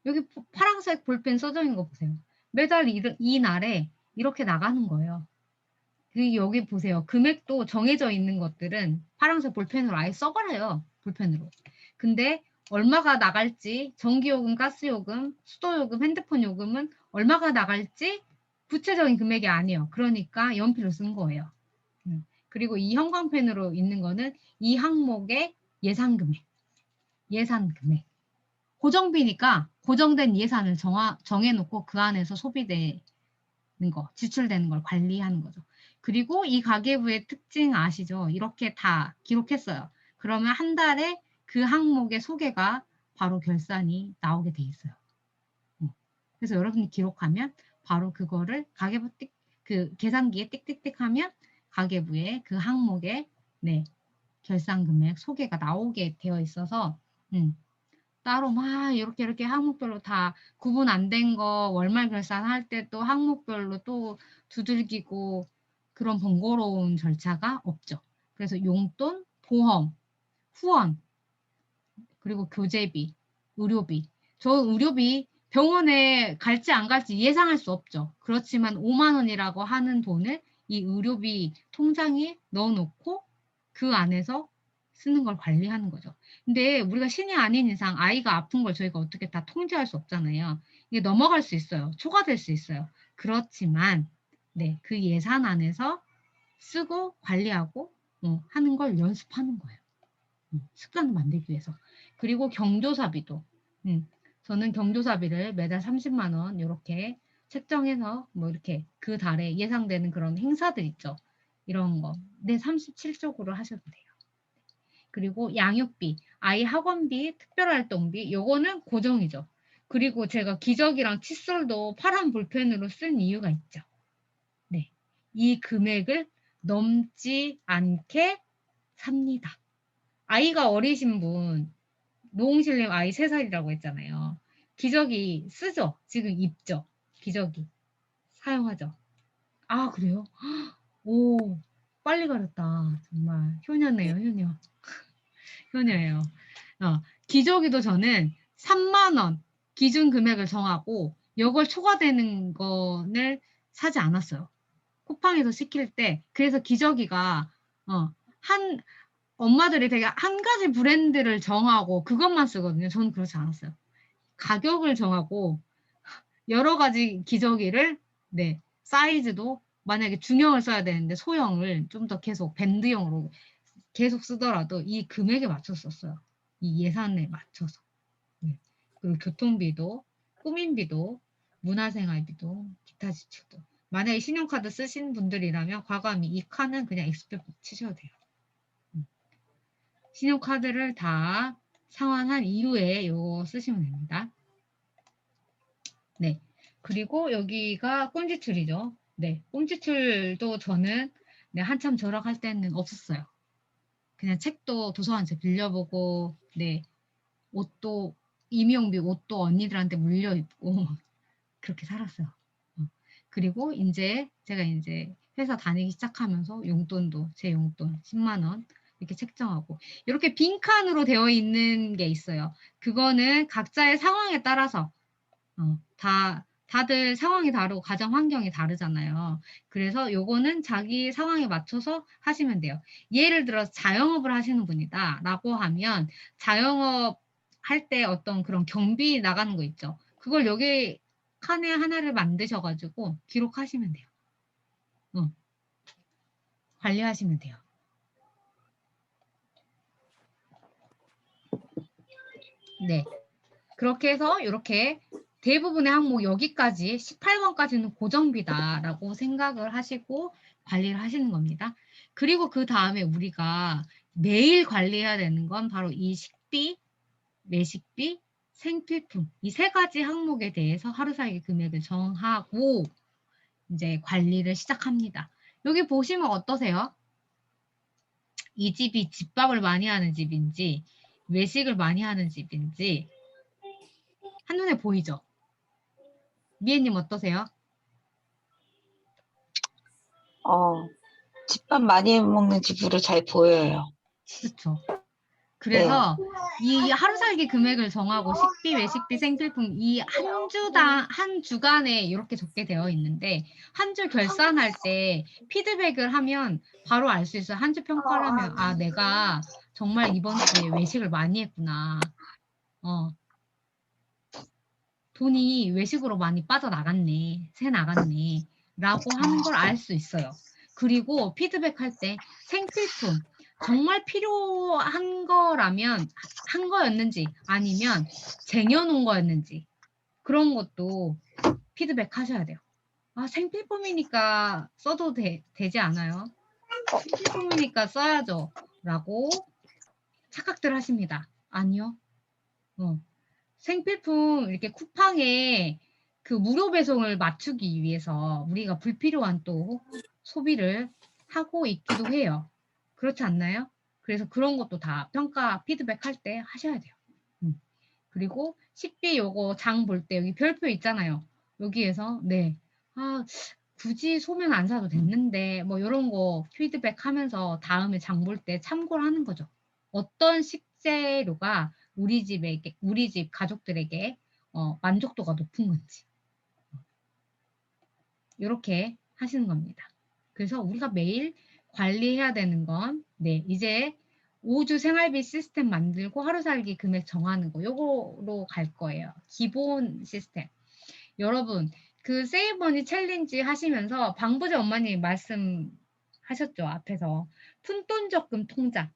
여기 파란색 볼펜 써져 있는 거 보세요. 매달 이 날에 이렇게 나가는 거예요. 여기 보세요. 금액도 정해져 있는 것들은 파란색 볼펜으로 아예 써버려요. 볼펜으로. 근데 얼마가 나갈지 전기요금, 가스요금, 수도요금, 핸드폰 요금은 얼마가 나갈지 구체적인 금액이 아니에요. 그러니까 연필로 쓴 거예요. 그리고 이 형광펜으로 있는 거는 이 항목의 예산금액. 고정비니까 고정된 예산을 정해놓고 그 안에서 소비되는 거, 지출되는 걸 관리하는 거죠. 그리고 이 가계부의 특징 아시죠? 이렇게 다 기록했어요. 그러면 한 달에 그 항목의 소개가 바로 결산이 나오게 돼 있어요. 그래서 여러분이 기록하면 바로 그거를 가계부 그 계산기에 띡띡띡 하면 가계부에 그 항목에 결산 금액 소개가 나오게 되어 있어서 따로 막 이렇게 항목별로 다 구분 안 된 거 월말 결산할 때 또 항목별로 또 두들기고 그런 번거로운 절차가 없죠. 그래서 용돈, 보험, 후원, 그리고 교재비, 의료비. 저 의료비 병원에 갈지 안 갈지 예상할 수 없죠. 그렇지만 5만 원이라고 하는 돈을 이 의료비 통장에 넣어놓고 그 안에서 쓰는 걸 관리하는 거죠. 근데 우리가 신이 아닌 이상 아이가 아픈 걸 저희가 어떻게 다 통제할 수 없잖아요. 이게 넘어갈 수 있어요. 초과될 수 있어요. 그렇지만 그 예산 안에서 쓰고 관리하고 하는 걸 연습하는 거예요. 습관을 만들기 위해서. 그리고 경조사비도 저는 경조사비를 매달 30만 원 이렇게 책정해서 뭐 이렇게 그 달에 예상되는 그런 행사들 있죠. 이런 거 37쪽으로 하셔도 돼요. 그리고 양육비, 아이 학원비, 특별활동비 요거는 고정이죠. 그리고 제가 기저귀랑 칫솔도 파란 볼펜으로 쓴 이유가 있죠. 네, 이 금액을 넘지 않게 삽니다. 아이가 어리신 분, 노홍실님 아이 3살이라고 했잖아요. 기저귀 쓰죠? 지금 입죠? 기저귀 사용하죠? 아, 그래요? 오, 빨리 가렸다. 정말 효녀네요, 효녀. 효녀예요. 기저귀도 저는 3만 원 기준 금액을 정하고 이걸 초과되는 거를 사지 않았어요. 쿠팡에서 시킬 때. 그래서 기저귀가 한 엄마들이 되게 한 가지 브랜드를 정하고 그것만 쓰거든요. 저는 그렇지 않았어요. 가격을 정하고 여러 가지 기저귀를 네, 사이즈도 만약에 중형을 써야 되는데 소형을 좀 더 계속 밴드형으로 계속 쓰더라도 이 금액에 맞춰서 썼어요. 이 예산에 맞춰서. 네. 그리고 교통비도, 꾸민비도, 문화생활비도, 기타 지출도. 만약에 신용카드 쓰신 분들이라면 과감히 이 칸은 그냥 엑스페 치셔도 돼요. 신용카드를 다 상환한 이후에 이거 쓰시면 됩니다. 네. 그리고 여기가 꼼지출이죠. 네. 꼼지출도 저는 네, 한참 절약할 때는 없었어요. 그냥 책도 도서관에서 빌려보고, 네. 옷도, 임용비 옷도 언니들한테 물려 입고, 그렇게 살았어요. 그리고 제가 이제 회사 다니기 시작하면서 용돈도, 제 용돈 10만 원 이렇게 책정하고, 이렇게 빈칸으로 되어 있는 게 있어요. 그거는 각자의 상황에 따라서, 다들 상황이 다르고 가정 환경이 다르잖아요. 그래서 요거는 자기 상황에 맞춰서 하시면 돼요. 예를 들어서 자영업을 하시는 분이다 라고 하면 자영업 할 때 어떤 그런 경비 나가는 거 있죠. 그걸 여기 칸에 하나를 만드셔가지고 기록하시면 돼요. 관리하시면 돼요. 네. 그렇게 해서 이렇게 대부분의 항목 여기까지 18번까지는 고정비다라고 생각을 하시고 관리를 하시는 겁니다. 그리고 그 다음에 우리가 매일 관리해야 되는 건 바로 이 식비, 매식비, 생필품 이 세 가지 항목에 대해서 하루살기 금액을 정하고 이제 관리를 시작합니다. 여기 보시면 어떠세요? 이 집이 집밥을 많이 하는 집인지 외식을 많이 하는 집인지 한눈에 보이죠? 미애님 어떠세요? 집밥 많이 먹는 집으로 잘 보여요. 그렇죠. 네. 그래서 이 하루살기 금액을 정하고 식비, 외식비, 생필품 이 한 주간에 이렇게 적게 되어 있는데 한 주 결산할 때 피드백을 하면 바로 알 수 있어요. 한 주 평가를 하면 아 내가 정말 이번 주에 외식을 많이 했구나. 돈이 외식으로 많이 빠져나갔네. 새 나갔네. 라고 하는 걸 알 수 있어요. 그리고 피드백할 때 생필품 정말 필요한 거라면 한 거였는지 아니면 쟁여놓은 거였는지 그런 것도 피드백 하셔야 돼요. 아, 생필품이니까 써도 되지 않아요? 생필품이니까 써야죠. 라고 착각들 하십니다. 아니요. 생필품 이렇게 쿠팡에 그 무료 배송을 맞추기 위해서 우리가 불필요한 또 소비를 하고 있기도 해요. 그렇지 않나요? 그래서 그런 것도 다 평가 피드백 할 때 하셔야 돼요. 그리고 식비 요거 장 볼 때 여기 별표 있잖아요. 여기에서 네. 아, 굳이 소면 안 사도 됐는데 뭐 이런 거 피드백 하면서 다음에 장 볼 때 참고를 하는 거죠. 어떤 식재료가 우리 집 가족들에게 만족도가 높은 건지 이렇게 하시는 겁니다. 그래서 우리가 매일 관리해야 되는 건 네, 이제 5주 생활비 시스템 만들고 하루살기 금액 정하는 거 요거로 갈 거예요. 기본 시스템. 여러분 그 세이브머니 챌린지 하시면서 방부제 엄마님 말씀하셨죠. 앞에서 푼돈 적금 통장.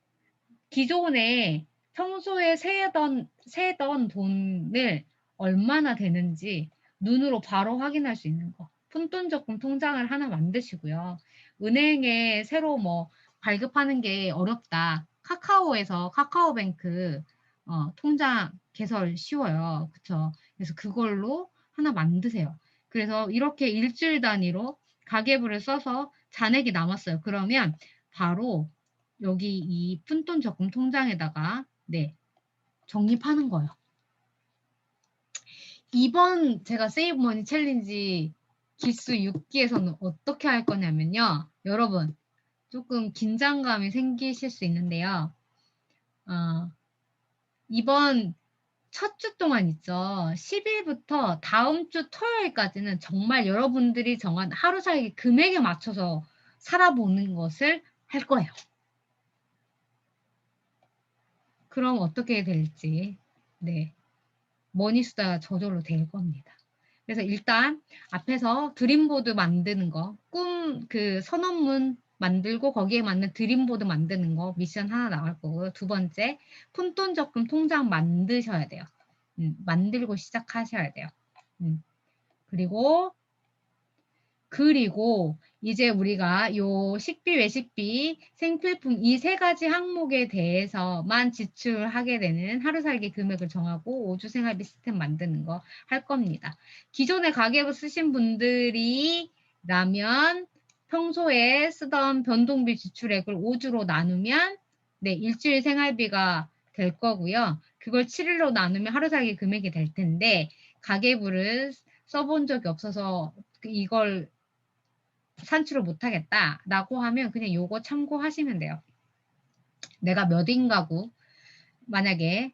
기존에 평소에 세던 돈을 얼마나 되는지 눈으로 바로 확인할 수 있는 거. 푼돈 적금 통장을 하나 만드시고요. 은행에 새로 뭐 발급하는 게 어렵다. 카카오에서 카카오뱅크 통장 개설 쉬워요. 그쵸? 그래서 그걸로 하나 만드세요. 그래서 이렇게 일주일 단위로 가계부를 써서 잔액이 남았어요. 그러면 바로 여기 이 푼돈 적금 통장에다가 네 적립하는 거예요. 이번 제가 세이브머니 챌린지 기수 6기에서는 어떻게 할 거냐면요. 여러분, 조금 긴장감이 생기실 수 있는데요. 이번 첫 주 동안 있죠. 10일부터 다음 주 토요일까지는 정말 여러분들이 정한 하루 살기 금액에 맞춰서 살아보는 것을 할 거예요. 그럼 어떻게 될지, 네, 머니수다가 저절로 될 겁니다. 그래서 일단 앞에서 드림보드 만드는 거, 그 선언문 만들고 거기에 맞는 드림보드 만드는 거 미션 하나 나갈 거고요. 두 번째, 푼돈 적금 통장 만드셔야 돼요. 만들고 시작하셔야 돼요. 그리고 이제 우리가 요 식비, 외식비, 생필품 이 세 가지 항목에 대해서만 지출하게 되는 하루 살기 금액을 정하고 5주 생활비 시스템 만드는 거 할 겁니다. 기존에 가계부 쓰신 분들이라면 평소에 쓰던 변동비 지출액을 5주로 나누면 네, 일주일 생활비가 될 거고요. 그걸 7일로 나누면 하루 살기 금액이 될 텐데 가계부를 써본 적이 없어서 이걸 산출을 못하겠다라고 하면 그냥 요거 참고하시면 돼요. 내가 몇 인 가구 만약에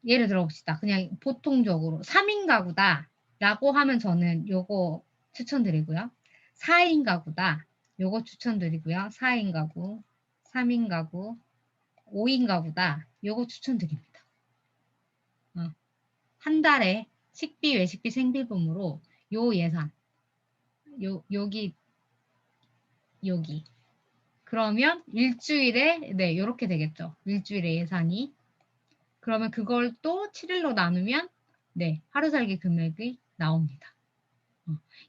예를 들어 봅시다. 그냥 보통적으로 3인 가구다 라고 하면 저는 요거 추천드리고요. 4인 가구다 요거 추천드리고요. 4인 가구, 3인 가구, 5인 가구다 요거 추천드립니다. 한 달에 식비, 외식비, 생필품으로 요 예산 여기 그러면 일주일에 네 이렇게 되겠죠. 일주일에 예산이 그러면 그걸 또 7일로 나누면 네 하루 살기 금액이 나옵니다.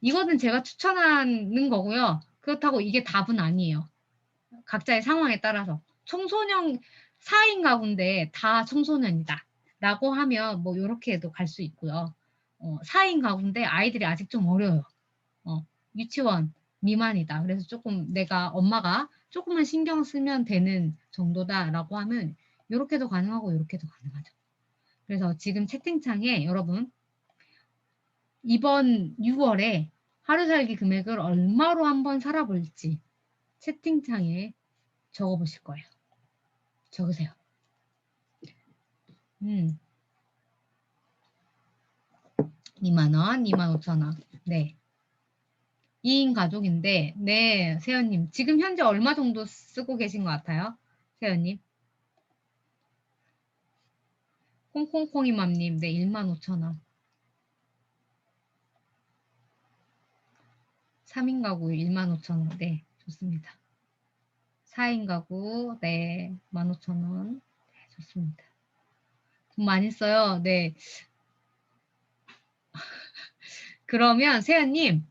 이거는 제가 추천하는 거고요. 그렇다고 이게 답은 아니에요. 각자의 상황에 따라서 청소년 4인 가구인데 다 청소년이다 라고 하면 뭐 이렇게도 갈 수 있고요. 4인 가구인데 아이들이 아직 좀 어려요. 유치원 미만이다. 그래서 조금 내가 엄마가 조금만 신경 쓰면 되는 정도다라고 하면 이렇게도 가능하고 이렇게도 가능하죠. 그래서 지금 채팅창에 여러분 이번 6월에 하루 살기 금액을 얼마로 한번 살아볼지 채팅창에 적어보실 거예요. 적으세요. 2만원, 25,000원. 네. 2인 가족인데, 네, 세연님. 지금 현재 얼마 정도 쓰고 계신 것 같아요? 세연님. 콩콩콩이맘님, 네, 15,000원. 3인 가구 15,000원. 네, 좋습니다. 4인 가구, 네, 15,000원. 네, 좋습니다. 돈 많이 써요. 네. 그러면 세연님,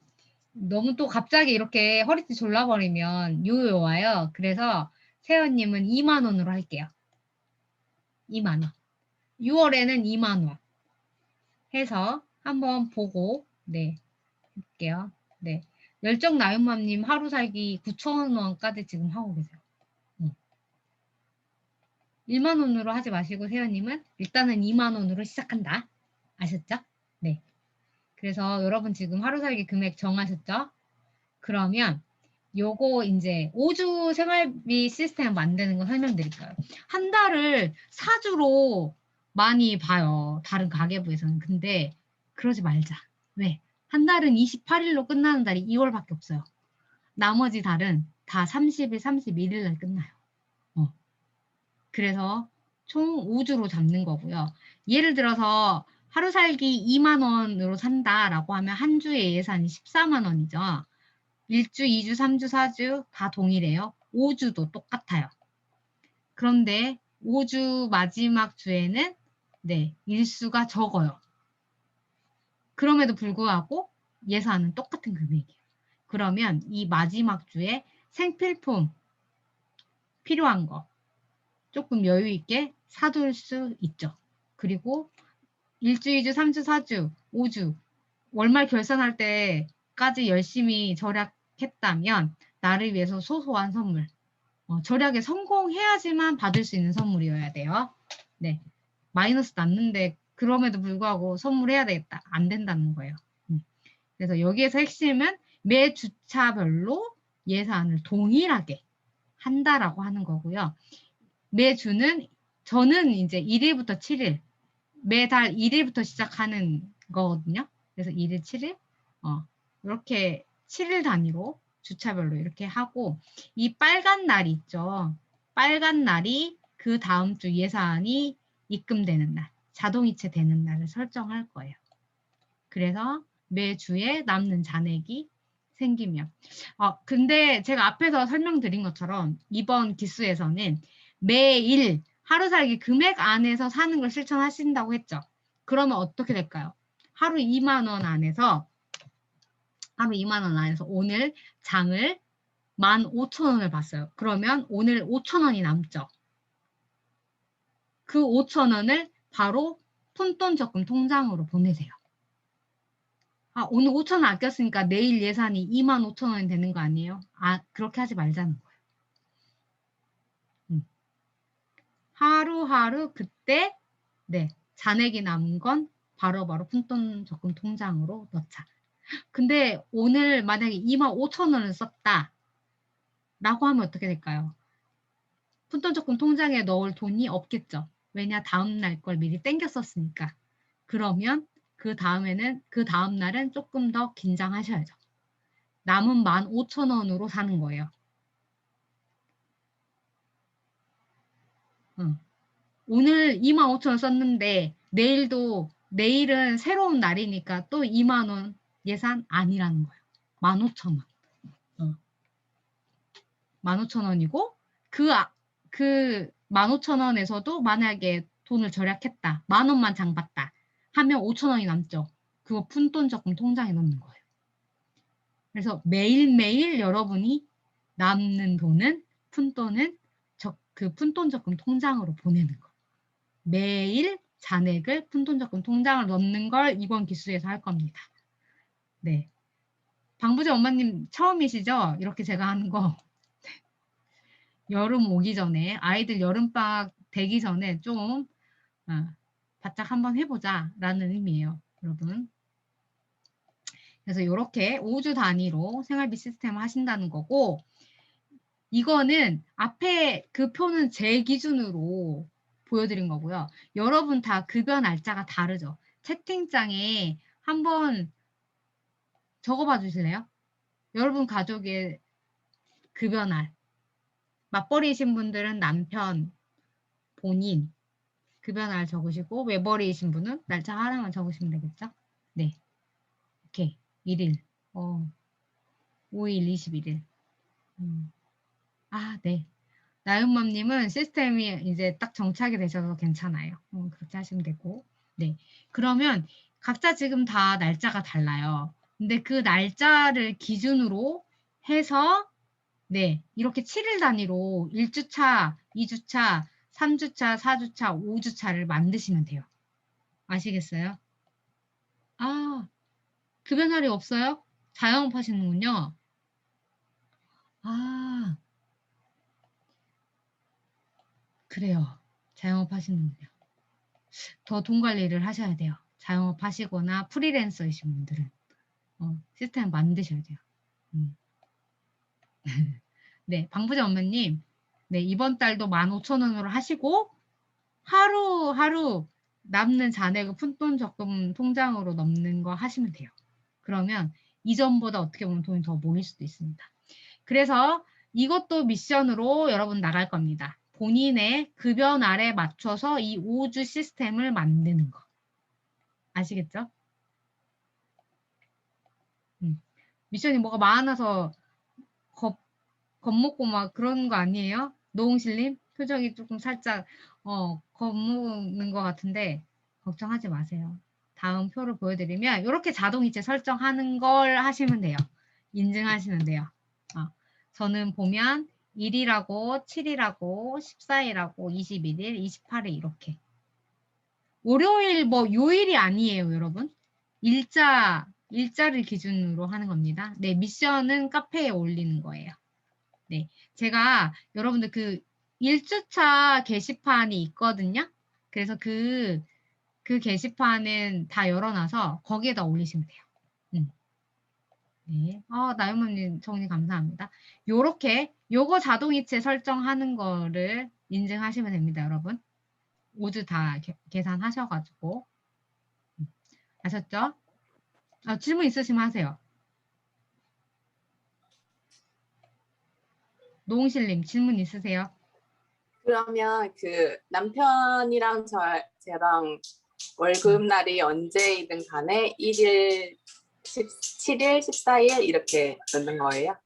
너무 또 갑자기 이렇게 허리띠 졸라버리면 요요와요. 그래서 세연님은 2만 원으로 할게요. 2만 원. 6월에는 2만 원 해서 한번 보고 네 할게요. 네. 열정 나윤맘님 하루 살기 9,000원까지 지금 하고 계세요. 1만 원으로 하지 마시고 세연님은 일단은 2만 원으로 시작한다. 아셨죠? 네. 그래서 여러분 지금 하루 살기 금액 정하셨죠? 그러면 요거 이제 5주 생활비 시스템 만드는 거 설명드릴까요? 한 달을 4주로 많이 봐요. 다른 가계부에서는. 근데 그러지 말자. 왜? 한 달은 28일로 끝나는 달이 2월밖에 없어요. 나머지 달은 다 30일, 31일 날 끝나요. 그래서 총 5주로 잡는 거고요. 예를 들어서 하루 살기 2만 원으로 산다라고 하면 한 주의 예산이 14만 원이죠. 1주, 2주, 3주, 4주 다 동일해요. 5주도 똑같아요. 그런데 5주 마지막 주에는 네, 일수가 적어요. 그럼에도 불구하고 예산은 똑같은 금액이에요. 그러면 이 마지막 주에 생필품 필요한 거 조금 여유 있게 사둘 수 있죠. 그리고 1주, 2주, 3주, 4주, 5주 월말 결산할 때까지 열심히 절약했다면 나를 위해서 소소한 선물 절약에 성공해야지만 받을 수 있는 선물이어야 돼요. 네, 마이너스 났는데 그럼에도 불구하고 선물해야 되겠다. 안 된다는 거예요. 그래서 여기에서 핵심은 매 주차별로 예산을 동일하게 한다라고 하는 거고요. 매주는 저는 이제 1일부터 7일 매달 1일부터 시작하는 거거든요. 그래서 1일, 7일 이렇게 7일 단위로 주차별로 이렇게 하고 이 빨간 날이 있죠. 빨간 날이 그 다음 주 예산이 입금되는 날, 자동이체 되는 날을 설정할 거예요. 그래서 매주에 남는 잔액이 생기면 근데 제가 앞에서 설명드린 것처럼 이번 기수에서는 매일 하루 살기 금액 안에서 사는 걸 실천하신다고 했죠. 그러면 어떻게 될까요? 하루 2만 원 안에서 오늘 장을 15,000원을 봤어요. 그러면 오늘 5,000원이 남죠. 그 5,000원을 바로 푼돈 적금 통장으로 보내세요. 오늘 5,000원 아꼈으니까 내일 예산이 25,000원이 되는 거 아니에요? 그렇게 하지 말자는 거예요. 하루하루 그때 잔액이 남은 건 바로바로 푼돈 적금 통장으로 넣자. 근데 오늘 만약에 25,000원을 썼다 라고 하면 어떻게 될까요? 푼돈 적금 통장에 넣을 돈이 없겠죠. 왜냐 다음날 걸 미리 땡겼었으니까. 그러면 그 다음 날은 조금 더 긴장하셔야죠. 남은 15,000원으로 사는 거예요. 오늘 25,000원 썼는데 내일은 새로운 날이니까 또 2만 원 예산 아니라는 거예요. 15,000원. 15,000원이고 그 15,000원에서도 만약에 돈을 절약했다. 10,000원만 장봤다. 하면 5,000원이 남죠. 그거 푼돈 적금 통장에 넣는 거예요. 그래서 매일매일 여러분이 남는 돈은 푼돈은 그 푼돈 적금 통장으로 보내는 거. 매일 잔액을 푼돈 적금 통장을 넣는 걸 이번 기수에서 할 겁니다. 네. 방부제 엄마님 처음이시죠? 이렇게 제가 하는 거. 여름 오기 전에 아이들 여름방학 되기 전에 좀 바짝 한번 해보자 라는 의미예요. 여러분. 그래서 이렇게 5주 단위로 생활비 시스템을 하신다는 거고 이거는 앞에 그 표는 제 기준으로 보여드린 거고요. 여러분 다 급여 날짜가 다르죠. 채팅창에 한번 적어봐 주실래요? 여러분 가족의 급여 날. 맞벌이이신 분들은 남편, 본인 급여 날 적으시고 외벌이이신 분은 날짜 하나만 적으시면 되겠죠? 네. 오케이. 1일. 5일, 21일. 네. 나윤맘님은 시스템이 이제 딱 정착이 되셔서 괜찮아요. 그렇게 하시면 되고. 네. 그러면 각자 지금 다 날짜가 달라요. 근데 그 날짜를 기준으로 해서 이렇게 7일 단위로 1주차, 2주차, 3주차, 4주차, 5주차를 만드시면 돼요. 아시겠어요? 급여 날이 없어요? 자영업 하시는군요. 그래요. 자영업 하시는군요. 더 돈 관리를 하셔야 돼요. 자영업 하시거나 프리랜서이신 분들은 시스템 만드셔야 돼요. 네, 방부제 엄마님, 이번 달도 15,000원으로 하시고 하루 남는 잔액을 푼돈 적금 통장으로 넣는 거 하시면 돼요. 그러면 이전보다 어떻게 보면 돈이 더 모일 수도 있습니다. 그래서 이것도 미션으로 여러분 나갈 겁니다. 본인의 급여 날에 맞춰서 이 5주 시스템을 만드는 거. 아시겠죠? 미션이 뭐가 많아서 겁먹고 막 그런 거 아니에요? 노홍실님? 표정이 조금 살짝 겁먹는 것 같은데 걱정하지 마세요. 다음 표를 보여드리면 이렇게 자동이체 설정하는 걸 하시면 돼요. 인증하시면 돼요. 저는 보면 1일하고 7일하고 14일하고 21일, 28일 이렇게. 월요일 요일이 아니에요, 여러분. 일자를 기준으로 하는 겁니다. 네, 미션은 카페에 올리는 거예요. 네, 제가 여러분들 그 1주차 게시판이 있거든요. 그래서 그 그 게시판은 다 열어놔서 거기에다 올리시면 돼요. 네. 나유모님 정리 감사합니다. 요거 자동이체 설정하는 거를 인증하시면 됩니다, 여러분. 모두 다 계산하셔가지고. 아셨죠? 질문 있으시면 하세요. 노홍실님 질문 있으세요? 그러면 그 남편이랑 저랑 월급날이 언제이든 간에 1일, 17일, 14일 이렇게 넣는 거예요?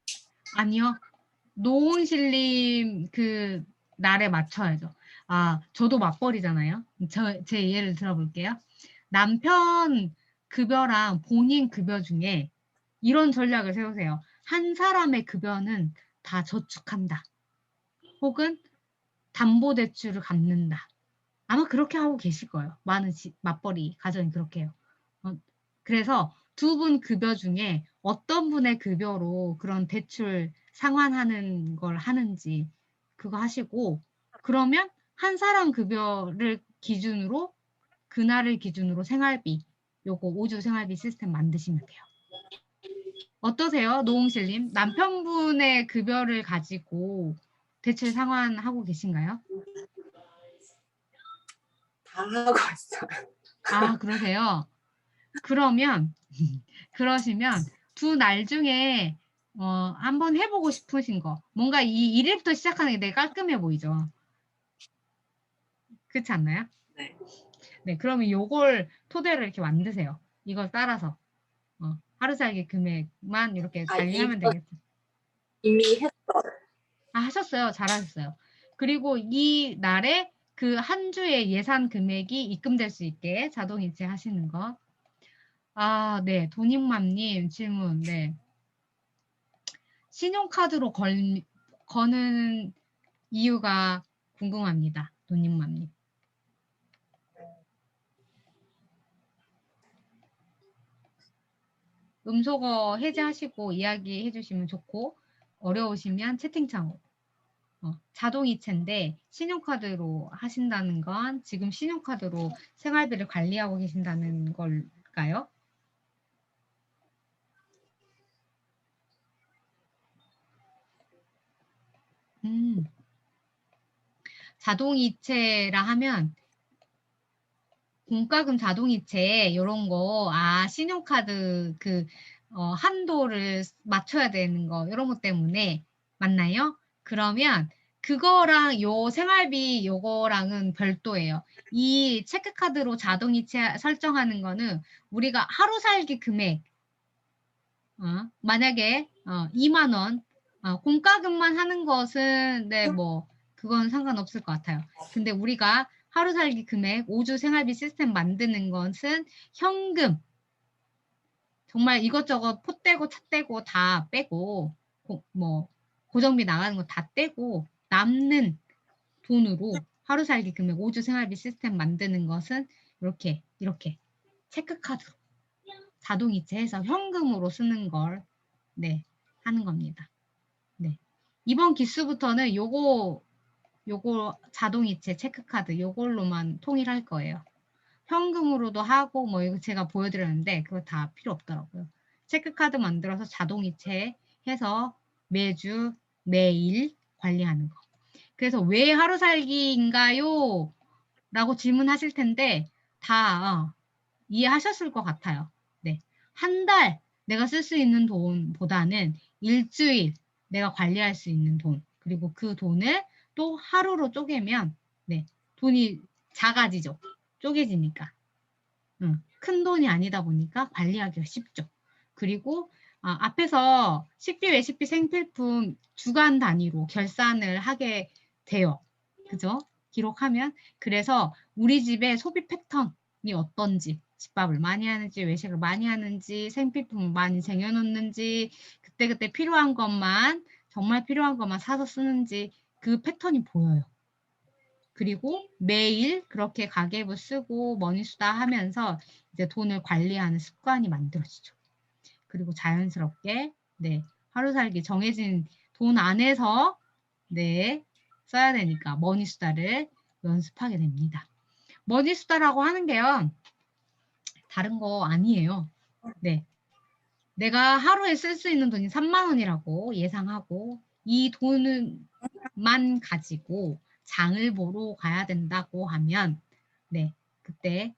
아니요. 노홍실님 그 날에 맞춰야죠. 저도 맞벌이잖아요. 제 예를 들어볼게요. 남편 급여랑 본인 급여 중에 이런 전략을 세우세요. 한 사람의 급여는 다 저축한다. 혹은 담보대출을 갚는다. 아마 그렇게 하고 계실 거예요. 많은 맞벌이 가정이 그렇게 해요. 그래서 두 분 급여 중에 어떤 분의 급여로 그런 대출 상환하는 걸 하는지 그거 하시고, 그러면 한 사람 급여를 기준으로 그날을 기준으로 생활비, 요거 5주 생활비 시스템 만드시면 돼요. 어떠세요? 노홍실님? 남편분의 급여를 가지고 대출 상환하고 계신가요? 다 하고 있어요. 그러세요? 그러시면 두 날 중에 한번 해보고 싶으신 거, 뭔가 이 1일부터 시작하는 게 되게 깔끔해 보이죠? 그렇지 않나요? 네. 네, 그러면 요걸 토대로 이렇게 만드세요. 이걸 따라서 하루 살기 금액만 이렇게 관리하면 되겠죠. 이미 했어요. 하셨어요. 잘하셨어요. 그리고 이 날에 그 한 주의 예산 금액이 입금될 수 있게 자동이체 하시는 거. 네. 돈익맘님 질문. 네. 신용카드로 거는 이유가 궁금합니다. 돈익맘님. 음소거 해제하시고 이야기해 주시면 좋고, 어려우시면 채팅창으로. 자동이체인데 신용카드로 하신다는 건 지금 신용카드로 생활비를 관리하고 계신다는 걸까요? 자동이체라 하면 공과금 자동이체 이런 거, 신용카드 한도를 맞춰야 되는 거 이런 것 때문에 맞나요? 그러면 그거랑 요 생활비 요거랑은 별도예요. 이 체크카드로 자동이체 설정하는 거는 우리가 하루 살기 금액, 만약에 2만 원, 공과금만 하는 것은 그건 상관없을 것 같아요. 근데 우리가 하루 살기 금액 5주 생활비 시스템 만드는 것은 현금, 정말 이것저것 포 떼고 차 떼고 다 빼고 고정비 나가는 거 다 떼고 남는 돈으로 하루 살기 금액 5주 생활비 시스템 만드는 것은 이렇게 체크카드로 자동이체해서 현금으로 쓰는 걸 하는 겁니다. 네. 이번 기수부터는 요거 자동이체 체크카드 요걸로만 통일할 거예요. 현금으로도 하고 이거 제가 보여드렸는데 그거 다 필요 없더라고요. 체크카드 만들어서 자동이체 해서 매주 매일 관리하는 거. 그래서 왜 하루 살기인가요? 라고 질문하실 텐데 다 이해하셨을 것 같아요. 네. 한 달 내가 쓸 수 있는 돈보다는 일주일 내가 관리할 수 있는 돈, 그리고 그 돈을 또 하루로 쪼개면 돈이 작아지죠. 쪼개지니까. 큰 돈이 아니다 보니까 관리하기가 쉽죠. 그리고 앞에서 식비, 외식비, 생필품 주간 단위로 결산을 하게 돼요. 그죠? 기록하면. 그래서 우리 집의 소비 패턴이 어떤지, 집밥을 많이 하는지, 외식을 많이 하는지, 생필품을 많이 쟁여놓는지, 그때그때 필요한 것만, 정말 필요한 것만 사서 쓰는지 그 패턴이 보여요. 그리고 매일 그렇게 가계부 쓰고 머니수다 하면서 이제 돈을 관리하는 습관이 만들어지죠. 그리고 자연스럽게 하루 살기 정해진 돈 안에서 써야 되니까 머니수다를 연습하게 됩니다. 머니수다라고 하는 게요. 다른 거 아니에요. 네. 내가 하루에 쓸 수 있는 돈이 3만 원이라고 예상하고 이 돈만 가지고 장을 보러 가야 된다고 하면 네. 그때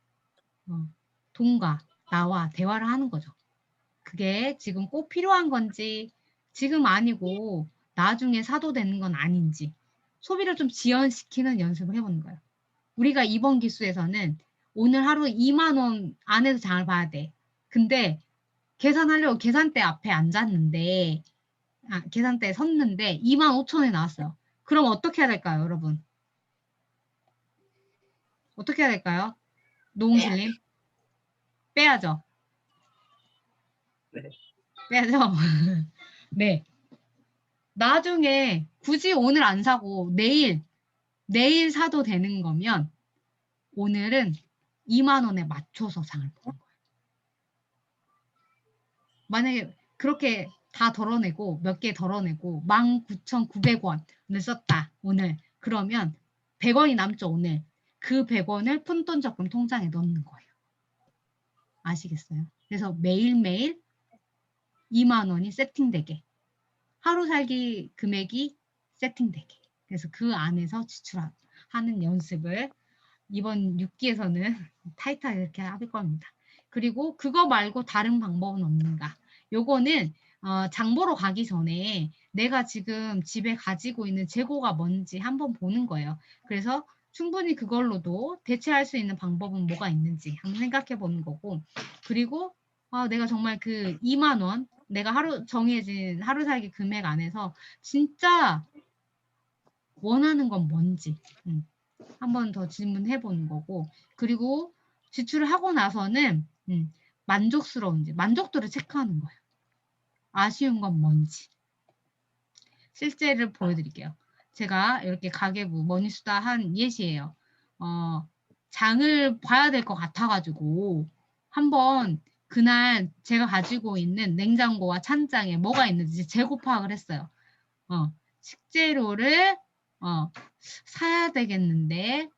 돈과 나와 대화를 하는 거죠. 그게 지금 꼭 필요한 건지 지금 아니고 나중에 사도 되는 건 아닌지 소비를 좀 지연시키는 연습을 해보는 거예요. 우리가 이번 기수에서는 오늘 하루 2만 원 안에서 장을 봐야 돼. 근데 계산하려고 계산대 앞에 앉았는데 계산대에 섰는데 2만 5천 원이 나왔어요. 그럼 어떻게 해야 될까요, 여러분? 어떻게 해야 될까요? 노홍실님? 빼야죠. 빼야죠. 네. 나중에 굳이 오늘 안 사고 내일 사도 되는 거면 오늘은 2만 원에 맞춰서 장을 보는 거예요. 만약에 그렇게 다 덜어내고 몇 개 덜어내고 19,900원을 썼다 오늘. 그러면 100원이 남죠 오늘. 그 100원을 푼돈 적금 통장에 넣는 거예요. 아시겠어요? 그래서 매일매일 2만 원이 세팅되게 하루 살기 금액이 세팅되게 그래서 그 안에서 지출하는 연습을 이번 6기에서는 타이트하게 이렇게 할 겁니다. 그리고 그거 말고 다른 방법은 없는가? 요거는 장보러 가기 전에 내가 지금 집에 가지고 있는 재고가 뭔지 한번 보는 거예요. 그래서 충분히 그걸로도 대체할 수 있는 방법은 뭐가 있는지 한번 생각해 보는 거고 그리고 내가 정말 그 2만 원 내가 정해진 하루 살기 금액 안에서 진짜 원하는 건 뭔지 한번 더 질문해 보는 거고 그리고 지출을 하고 나서는 만족스러운지 만족도를 체크하는 거예요. 아쉬운 건 뭔지 실제를 보여드릴게요. 제가 이렇게 가계부 머니수다 한 예시예요. 장을 봐야 될 것 같아가지고 한번 그날 제가 가지고 있는 냉장고와 찬장에 뭐가 있는지 재고 파악을 했어요. 식재료를 사야 되겠는데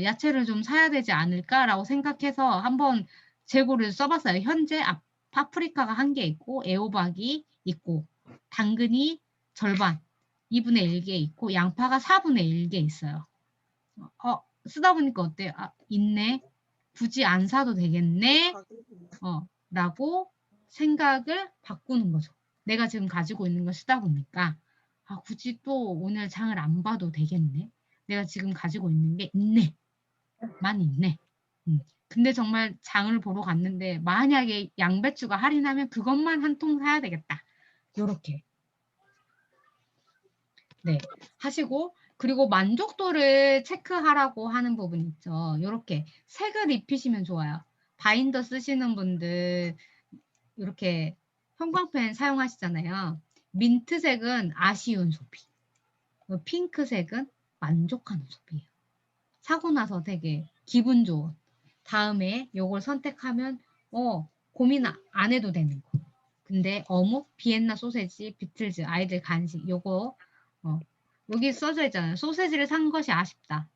야채를 좀 사야 되지 않을까라고 생각해서 한번 재고를 써봤어요. 현재 파프리카가 1개 있고 애호박이 있고 당근이 절반 2분의 1개 있고 양파가 4분의 1개 있어요. 쓰다 보니까 어때요? 있네. 굳이 안 사도 되겠네. 라고 생각을 바꾸는 거죠. 내가 지금 가지고 있는 걸 쓰다 보니까 굳이 또 오늘 장을 안 봐도 되겠네. 내가 지금 가지고 있는 게 있네. 많이 있네. 근데 정말 장을 보러 갔는데 만약에 양배추가 할인하면 그것만 한 통 사야 되겠다. 요렇게. 네. 하시고 그리고 만족도를 체크하라고 하는 부분 있죠. 요렇게 색을 입히시면 좋아요. 바인더 쓰시는 분들 이렇게 형광펜 사용하시잖아요. 민트색은 아쉬운 소비. 핑크색은 만족하는 소비예요. 사고 나서 되게 기분 좋은. 다음에 요걸 선택하면 고민 안 해도 되는 거. 근데 어묵, 비엔나 소세지, 비틀즈, 아이들 간식 요거 여기 써져 있잖아요. 소세지를 산 것이 아쉽다.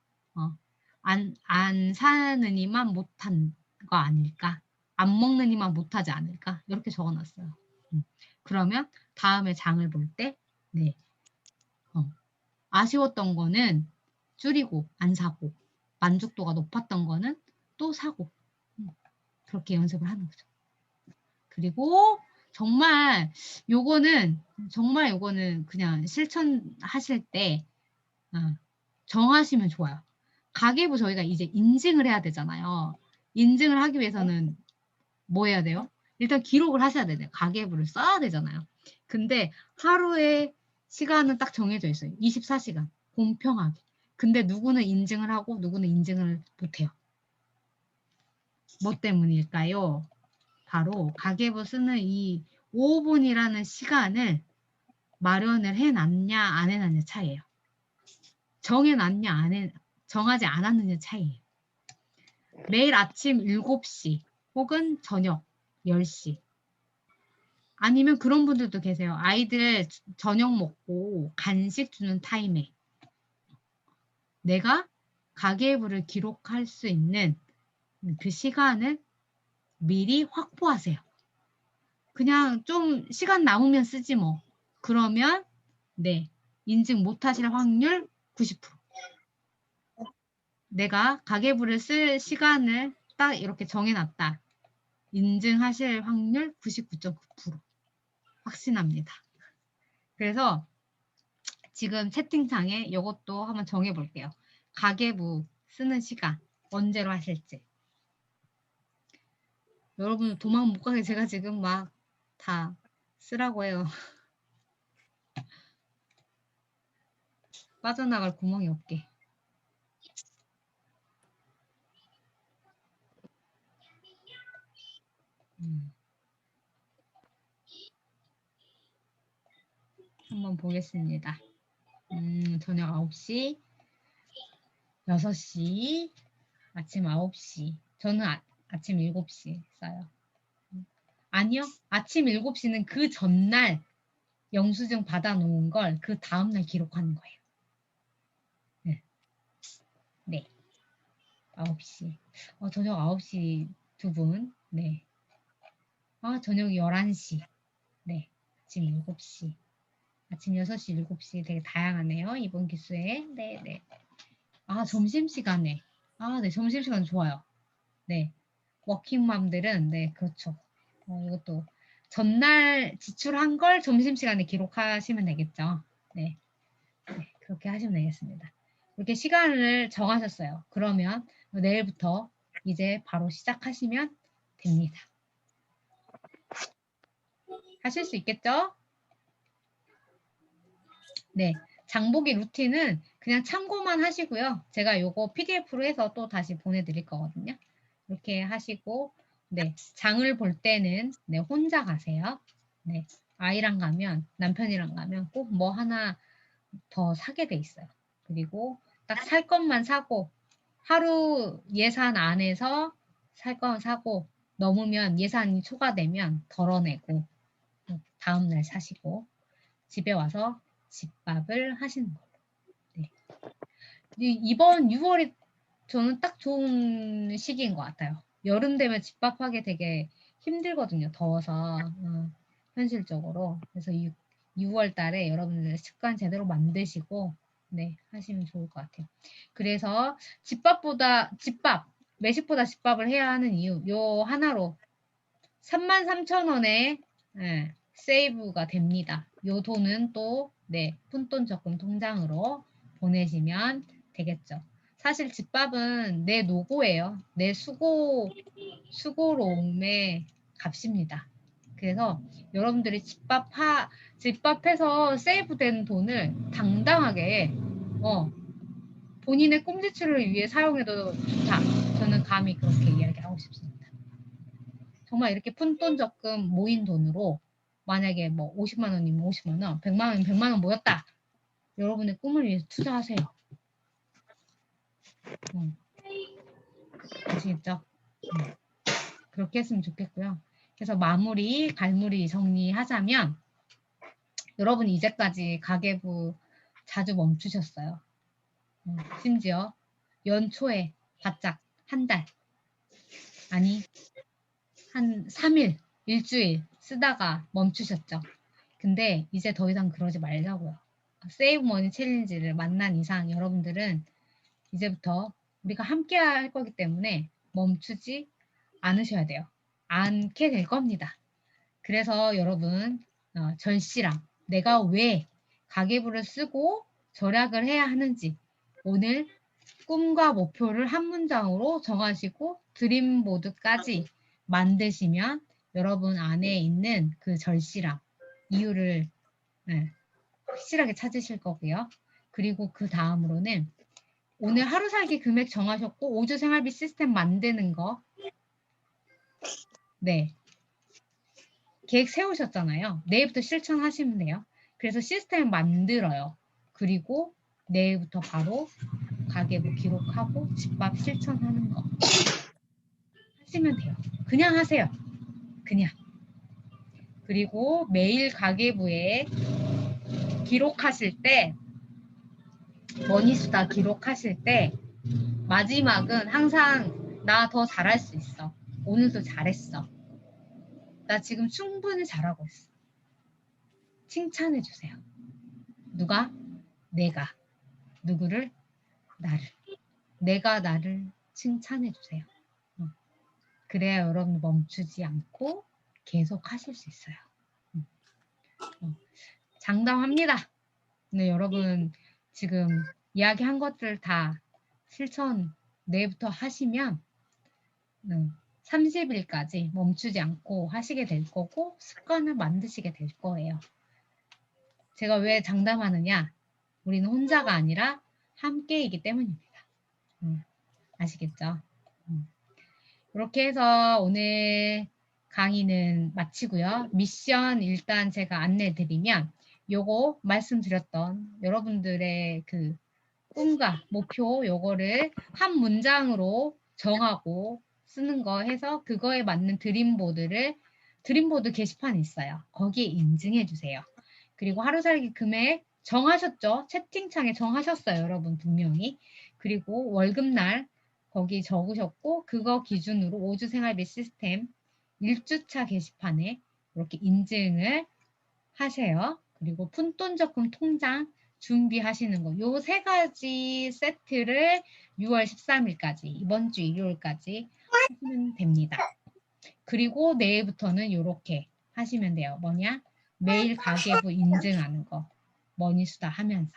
안 사는 이만 못한 거 아닐까? 안 먹는 이만 못하지 않을까? 이렇게 적어놨어요. 그러면 다음에 장을 볼 때 네. 아쉬웠던 거는 줄이고 안 사고 만족도가 높았던 거는 또 사고 그렇게 연습을 하는 거죠. 그리고 정말 요거는 그냥 실천하실 때 정하시면 좋아요. 가계부 저희가 이제 인증을 해야 되잖아요. 인증을 하기 위해서는 뭐 해야 돼요? 일단 기록을 하셔야 돼요. 가계부를 써야 되잖아요. 근데 하루에 시간은 딱 정해져 있어요. 24시간. 공평하게. 근데 누구는 인증을 하고 누구는 인증을 못해요. 뭐 때문일까요? 바로 가계부 쓰는 이 5분이라는 시간을 마련을 해놨냐 안 해놨냐 차이예요. 정해놨냐 정하지 않았느냐 차이예요. 매일 아침 7시 혹은 저녁 10시 아니면 그런 분들도 계세요. 아이들 저녁 먹고 간식 주는 타임에 내가 가계부를 기록할 수 있는 그 시간을 미리 확보하세요. 그냥 좀 시간 남으면 쓰지 뭐. 그러면 네, 인증 못하실 확률 90%. 내가 가계부를 쓸 시간을 딱 이렇게 정해놨다. 인증하실 확률 99.9%. 확신합니다. 그래서 지금 채팅창에 이것도 한번 정해볼게요. 가계부 쓰는 시간 언제로 하실지. 여러분 도망 못 가게 제가 지금 막 다 쓰라고 해요. 빠져나갈 구멍이 없게. 한번 보겠습니다. 저녁 9시, 6시, 아침 9시. 저는 아침 7시 써요. 아니요. 아침 7시는 그 전날 영수증 받아놓은 걸 그 다음날 기록하는 거예요. 네. 네. 9시. 저녁 9시 두 분. 네. 저녁 11시. 네. 아침 7시. 아침 6시, 7시 되게 다양하네요. 이번 기수에. 네, 네. 점심시간에. 네. 점심시간 좋아요. 네. 워킹맘들은, 네, 그렇죠. 이것도 전날 지출한 걸 점심시간에 기록하시면 되겠죠. 네. 네. 그렇게 하시면 되겠습니다. 이렇게 시간을 정하셨어요. 그러면 내일부터 이제 바로 시작하시면 됩니다. 하실 수 있겠죠? 네. 장보기 루틴은 그냥 참고만 하시고요. 제가 요거 PDF로 해서 또 다시 보내드릴 거거든요. 이렇게 하시고, 네. 장을 볼 때는, 네, 혼자 가세요. 네. 아이랑 가면, 남편이랑 가면 꼭 뭐 하나 더 사게 돼 있어요. 그리고 딱 살 것만 사고, 하루 예산 안에서 살 건 사고, 넘으면 예산이 초과되면 덜어내고, 다음날 사시고, 집에 와서 집밥을 하시는 걸로. 네. 이번 6월이 저는 딱 좋은 시기인 것 같아요. 여름 되면 집밥하기 되게 힘들거든요. 더워서 현실적으로. 그래서 6월 달에 여러분들 습관 제대로 만드시고 네 하시면 좋을 것 같아요. 그래서 매식보다 집밥을 해야 하는 이유 요 하나로 33,000원에 세이브가 됩니다. 요 돈은 또 네, 푼돈 적금 통장으로 보내시면 되겠죠. 사실 집밥은 내 노고예요. 내 수고로움의 값입니다. 그래서 여러분들이 집밥해서 세이브된 돈을 당당하게 본인의 꿈지출을 위해 사용해도 좋다. 저는 감히 그렇게 이야기하고 싶습니다. 정말 이렇게 푼돈 적금 모인 돈으로 만약에 뭐 50만 원이면 50만 원, 100만 원이면 100만 원 모였다. 여러분의 꿈을 위해서 투자하세요. 아시겠죠? 그렇게 했으면 좋겠고요. 그래서 갈무리 정리하자면 여러분이 이제까지 가계부 자주 멈추셨어요. 심지어 연초에 바짝 한 달, 아니 한 3일, 일주일 쓰다가 멈추셨죠. 근데 이제 더 이상 그러지 말자고요. 세이브머니 챌린지를 만난 이상 여러분들은 이제부터 우리가 함께 할 거기 때문에 멈추지 않으셔야 돼요. 않게 될 겁니다. 그래서 여러분 절실함, 내가 왜 가계부를 쓰고 절약을 해야 하는지 오늘 꿈과 목표를 한 문장으로 정하시고 드림보드까지 만드시면 여러분 안에 있는 그 절실함, 이유를 확실하게 찾으실 거고요. 그리고 그 다음으로는 오늘 하루 살기 금액 정하셨고 5주 생활비 시스템 만드는 거 네. 계획 세우셨잖아요. 내일부터 실천하시면 돼요. 그래서 시스템 만들어요. 그리고 내일부터 바로 가계부 기록하고 집밥 실천하는 거 하시면 돼요. 그냥 하세요. 그냥. 그리고 매일 가계부에 기록하실 때 머니수다 기록하실 때 마지막은 항상 나 더 잘할 수 있어. 오늘도 잘했어. 나 지금 충분히 잘하고 있어. 칭찬해 주세요. 누가? 내가. 누구를? 나를. 내가 나를 칭찬해 주세요. 그래야 여러분 멈추지 않고 계속 하실 수 있어요. 장담합니다. 네, 여러분 지금 이야기한 것들 다 실천 내일부터 하시면 30일까지 멈추지 않고 하시게 될 거고 습관을 만드시게 될 거예요. 제가 왜 장담하느냐? 우리는 혼자가 아니라 함께이기 때문입니다. 아시겠죠? 이렇게 해서 오늘 강의는 마치고요. 미션 일단 제가 안내 드리면 요거 말씀드렸던 여러분들의 그 꿈과 목표 요거를 한 문장으로 정하고 쓰는 거 해서 그거에 맞는 드림보드 게시판이 있어요. 거기에 인증해 주세요. 그리고 하루살기 금액 정하셨죠? 채팅창에 정하셨어요. 여러분 분명히. 그리고 월급날 거기 적으셨고 그거 기준으로 5주 생활비 시스템 1주차 게시판에 이렇게 인증을 하세요. 그리고 푼돈 적금 통장 준비하시는 거. 요 세 가지 세트를 6월 13일까지 이번 주 일요일까지 하시면 됩니다. 그리고 내일부터는 이렇게 하시면 돼요. 뭐냐? 매일 가계부 인증하는 거. 머니수다 하면서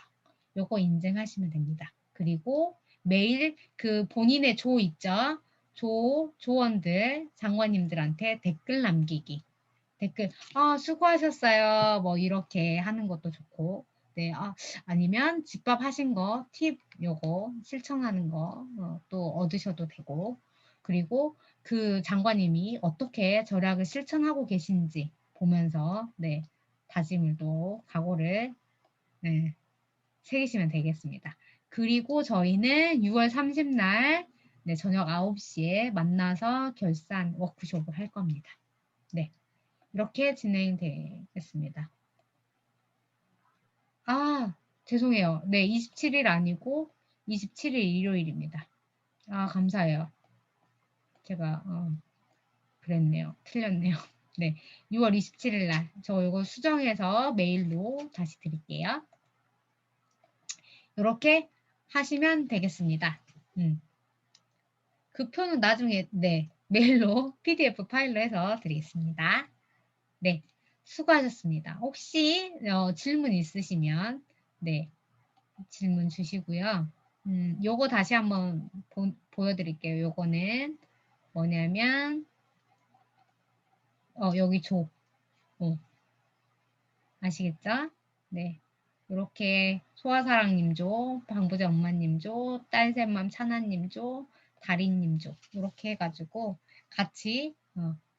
요거 인증하시면 됩니다. 그리고 매일 그 본인의 조 있죠? 조원들, 장관님들한테 댓글 남기기. 댓글, 수고하셨어요. 뭐 이렇게 하는 것도 좋고. 네, 아니면 집밥 하신 거, 팁 요거 실천하는 거 또 얻으셔도 되고. 그리고 그 장관님이 어떻게 절약을 실천하고 계신지 보면서 네, 다짐을 또 각오를 네, 새기시면 되겠습니다. 그리고 저희는 6월 30날 네, 저녁 9시에 만나서 결산 워크숍을 할 겁니다. 네, 이렇게 진행되겠습니다. 죄송해요. 네, 27일 아니고 27일 일요일입니다. 감사해요. 제가 그랬네요. 틀렸네요. 네, 6월 27일 날 저 이거 수정해서 메일로 다시 드릴게요. 이렇게 하시면 되겠습니다. 그 표는 나중에 네 메일로 PDF 파일로 해서 드리겠습니다. 네, 수고하셨습니다. 혹시 질문 있으시면 네 질문 주시고요. 요거 다시 한번 보여드릴게요. 요거는 뭐냐면 여기 조 아시겠죠? 네. 이렇게 소아사랑님조, 방부제 엄마님조, 딸샘맘 차나님조, 다리님조 이렇게 해가지고 같이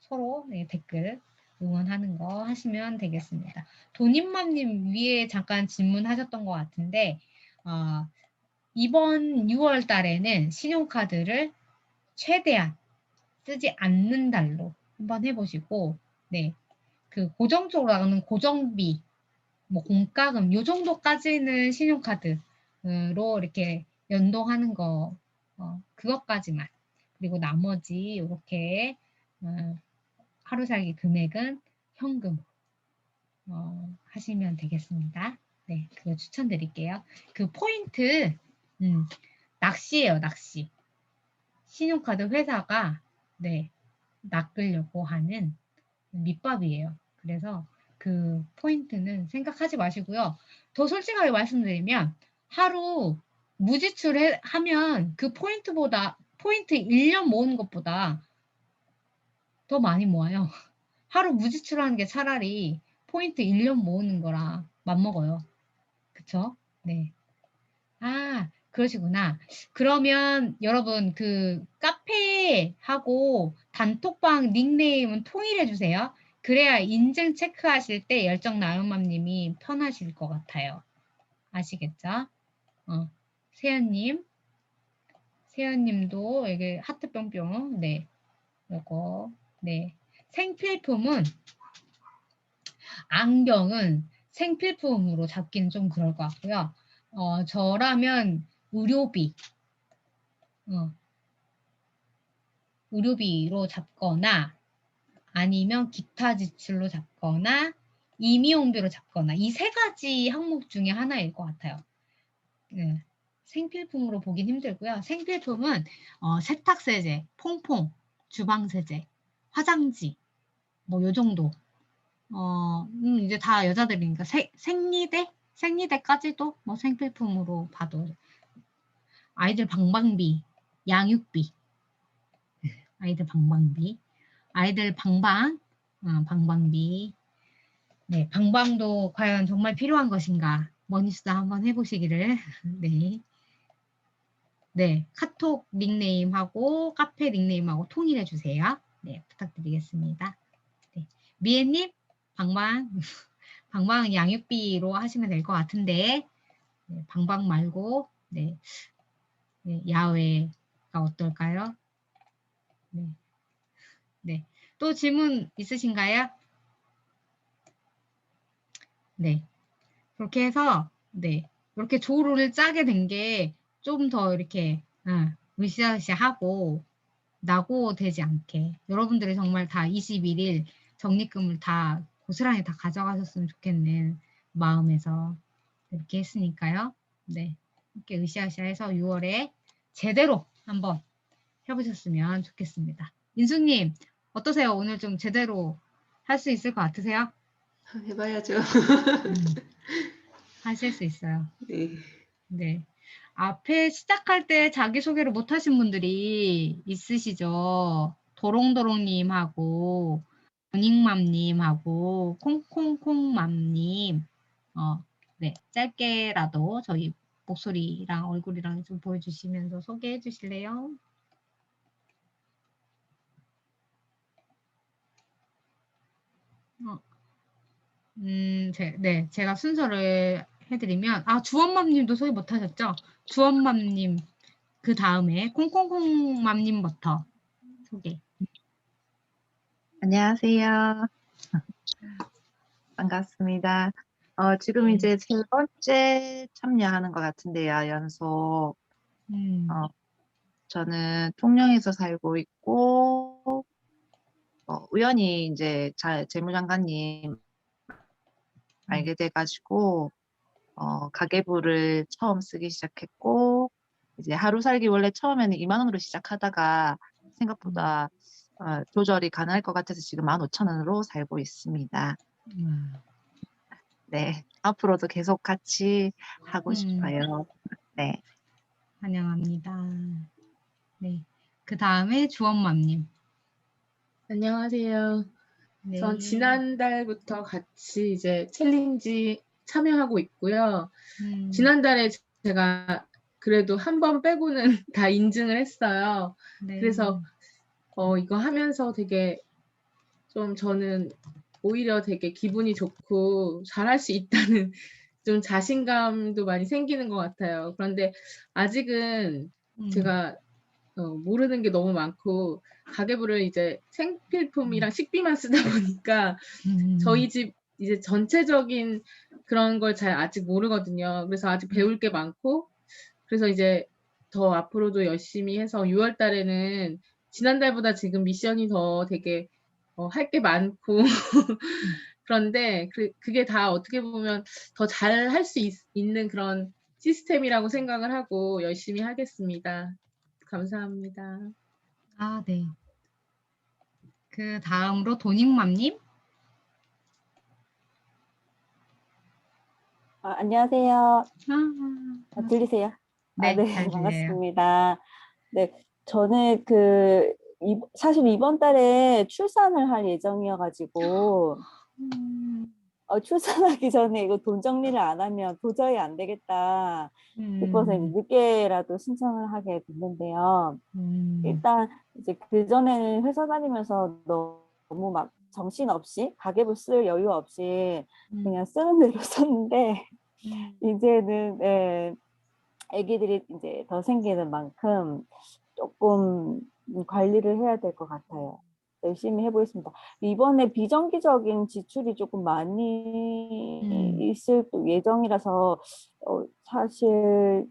서로 네, 댓글 응원하는 거 하시면 되겠습니다. 도님맘님 위에 잠깐 질문하셨던 것 같은데 이번 6월 달에는 신용카드를 최대한 쓰지 않는 달로 한번 해보시고 네, 그 고정적으로 나가는 고정비 뭐 공과금 요 정도까지는 신용카드로 이렇게 연동하는 거 그것까지만 그리고 나머지 이렇게 하루살기 금액은 현금 하시면 되겠습니다. 네, 그거 추천드릴게요. 그 포인트 낚시예요, 낚시. 신용카드 회사가 네 낚으려고 하는 밑밥이에요. 그래서 그 포인트는 생각하지 마시고요. 더 솔직하게 말씀드리면 하루 무지출하면 그 포인트 1년 모으는 것보다 더 많이 모아요. 하루 무지출하는 게 차라리 포인트 1년 모으는 거랑 맞먹어요. 그쵸? 네. 그러시구나. 그러면 여러분 그 카페하고 단톡방 닉네임은 통일해 주세요. 그래야 인증 체크하실 때 열정나눔맘님이 편하실 것 같아요. 아시겠죠? 세연님도 여기 하트 뿅뿅. 네, 요거 네. 생필품은 안경은 생필품으로 잡기는 좀 그럴 것 같고요. 저라면 의료비 의료비로 잡거나 아니면 기타 지출로 잡거나 임의용비로 잡거나 이 세 가지 항목 중에 하나일 것 같아요. 네. 생필품으로 보긴 힘들고요. 생필품은 세탁세제, 퐁퐁, 주방세제, 화장지 뭐 요 정도. 이제 다 여자들이니까 생리대까지도 뭐 생필품으로 봐도 아이들 방방비, 양육비, 아이들 방방비, 아이들 방방비. 네, 방방도 과연 정말 필요한 것인가? 머니수다 한번 해보시기를. 네. 네, 카톡 닉네임하고 카페 닉네임하고 통일해 주세요. 네, 부탁드리겠습니다. 네. 미애님, 방방 양육비로 하시면 될 것 같은데, 네, 방방 말고, 네, 네, 야외가 어떨까요? 네. 네. 또 질문 있으신가요? 네. 그렇게 해서, 네. 이렇게 조를 짜게 된 게 좀 더 이렇게, 으쌰으쌰하고, 낙오되지 않게. 여러분들이 정말 다 21일 적립금을 다 고스란히 다 가져가셨으면 좋겠는 마음에서 이렇게 했으니까요. 네. 이렇게 으쌰으쌰해서 6월에 제대로 한번 해보셨으면 좋겠습니다. 인수님, 어떠세요? 오늘 좀 제대로 할 수 있을 것 같으세요? 해봐야죠. 하실 수 있어요. 네. 네. 앞에 시작할 때 자기소개를 못 하신 분들이 있으시죠? 도롱도롱님하고, 모닝맘님하고, 콩콩콩맘님, 네. 짧게라도 저희 목소리랑 얼굴이랑 좀 보여주시면서 소개해 주실래요? 네, 제가 순서를 해드리면, 주원맘님도 소개 못하셨죠? 주원맘님, 그 다음에 콩콩콩맘님부터 소개. 안녕하세요. 반갑습니다. 지금 네. 이제 세 번째 참여하는 것 같은데요, 연속. 저는 통영에서 살고 있고, 우연히 이제 재무장관님 알게 돼가지고, 가계부를 처음 쓰기 시작했고, 이제 하루 살기 원래 처음에는 2만 원으로 시작하다가 생각보다 조절이 가능할 것 같아서 지금 15,000원으로 살고 있습니다. 네, 앞으로도 계속 같이 하고 싶어요. 네. 환영합니다. 네. 그 다음에 주원맘님. 안녕하세요. 네. 전 지난달부터 같이 이제 챌린지 참여하고 있고요. 지난달에 제가 그래도 한 번 빼고는 다 인증을 했어요. 네. 그래서 이거 하면서 되게 좀 저는 오히려 되게 기분이 좋고 잘할 수 있다는 좀 자신감도 많이 생기는 것 같아요. 그런데 아직은 제가 모르는 게 너무 많고 가계부를 이제 생필품이랑 식비만 쓰다 보니까 저희 집 이제 전체적인 그런 걸 잘 아직 모르거든요. 그래서 아직 배울 게 많고 그래서 이제 더 앞으로도 열심히 해서 6월 달에는 지난달보다 지금 미션이 더 되게 할 게 많고 그런데 그게 다 어떻게 보면 더 잘 할 수 있는 그런 시스템이라고 생각을 하고 열심히 하겠습니다. 감사합니다. 네. 그 다음으로 도닝맘님. 안녕하세요. 들리세요? 네, 네, 잘 들려요. 반갑습니다. 네, 저는 사실 이번 달에 출산을 할 예정이어가지고, 출산하기 전에 이거 돈 정리를 안 하면 도저히 안 되겠다 싶어서 이제 늦게라도 신청을 하게 됐는데요. 일단 이제 그전에는 회사 다니면서 너무 막 정신없이 가계부 쓸 여유 없이 그냥 쓰는 대로 썼는데 이제는 아기들이 이제 더 생기는 만큼 조금 관리를 해야 될 것 같아요. 열심히 해보겠습니다. 이번에 비정기적인 지출이 조금 많이 있을 예정이라서 사실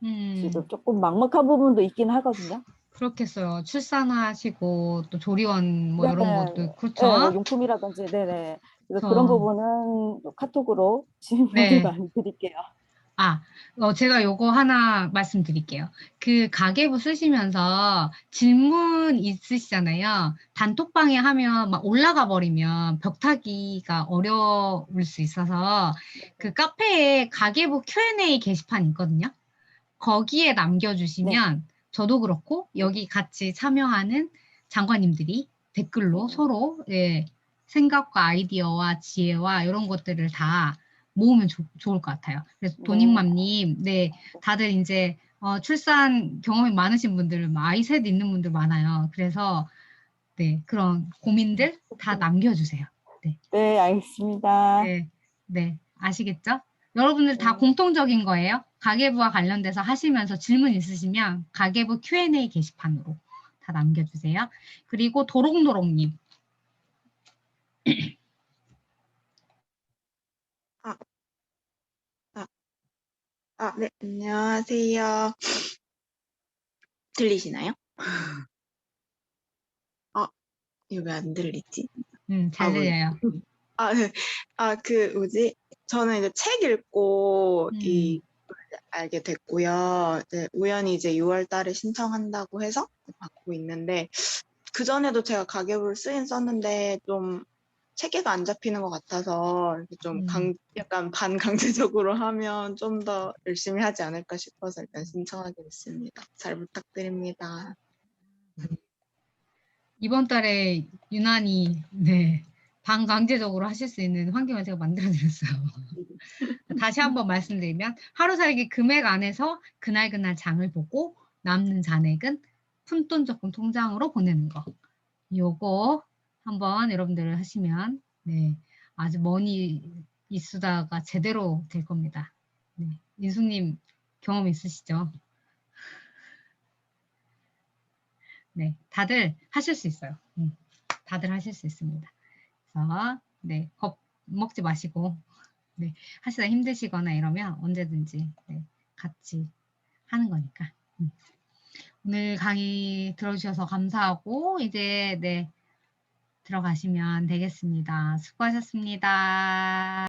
지금 조금 막막한 부분도 있긴 하거든요. 그렇겠어요. 출산하시고 또 조리원 뭐 네, 이런 것도 네, 뭐 그렇죠. 용품이라든지, 네네. 그래서 그런 부분은 또 카톡으로 질문을 네. 많이 드릴게요. 제가 요거 하나 말씀드릴게요. 그 가계부 쓰시면서 질문 있으시잖아요. 단톡방에 하면 막 올라가 버리면 벽타기가 어려울 수 있어서 그 카페에 가계부 Q&A 게시판 있거든요. 거기에 남겨주시면 저도 그렇고 여기 같이 참여하는 장관님들이 댓글로 서로 생각과 아이디어와 지혜와 이런 것들을 다 모으면 좋을 것 같아요. 그래서 도닉맘님, 다들 이제 출산 경험이 많으신 분들, 아이 셋 있는 분들 많아요. 그래서 그런 고민들 다 남겨주세요. 네, 알겠습니다. 네, 아시겠죠? 여러분들 다 공통적인 거예요. 가계부와 관련돼서 하시면서 질문 있으시면 가계부 Q&A 게시판으로 다 남겨주세요. 그리고 도롱도롱님. 네, 안녕하세요. 들리시나요? 이거 왜 안 들리지? 잘 들려요. 네. 저는 이제 책 읽고 알게 됐고요. 우연히 이제 6월 달에 신청한다고 해서 받고 있는데, 그전에도 제가 가계부를 쓰긴 썼는데, 좀 체계가 안 잡히는 것 같아서 좀 약간 반강제적으로 하면 좀 더 열심히 하지 않을까 싶어서 일단 신청하게 됐습니다. 잘 부탁드립니다. 이번 달에 유난히 반강제적으로 하실 수 있는 환경을 제가 만들어드렸어요. 다시 한번 말씀드리면 하루 살기 금액 안에서 그날 장을 보고 남는 잔액은 푼돈 적금 통장으로 보내는 거. 요거 한번 여러분들 하시면 아주 머니 이수다가 제대로 될 겁니다. 인숙님 경험 있으시죠? 다들 하실 수 있어요. 다들 하실 수 있습니다. 그래서 겁먹지 마시고 하시다 힘드시거나 이러면 언제든지 같이 하는 거니까. 오늘 강의 들어주셔서 감사하고 이제 들어가시면 되겠습니다. 수고하셨습니다.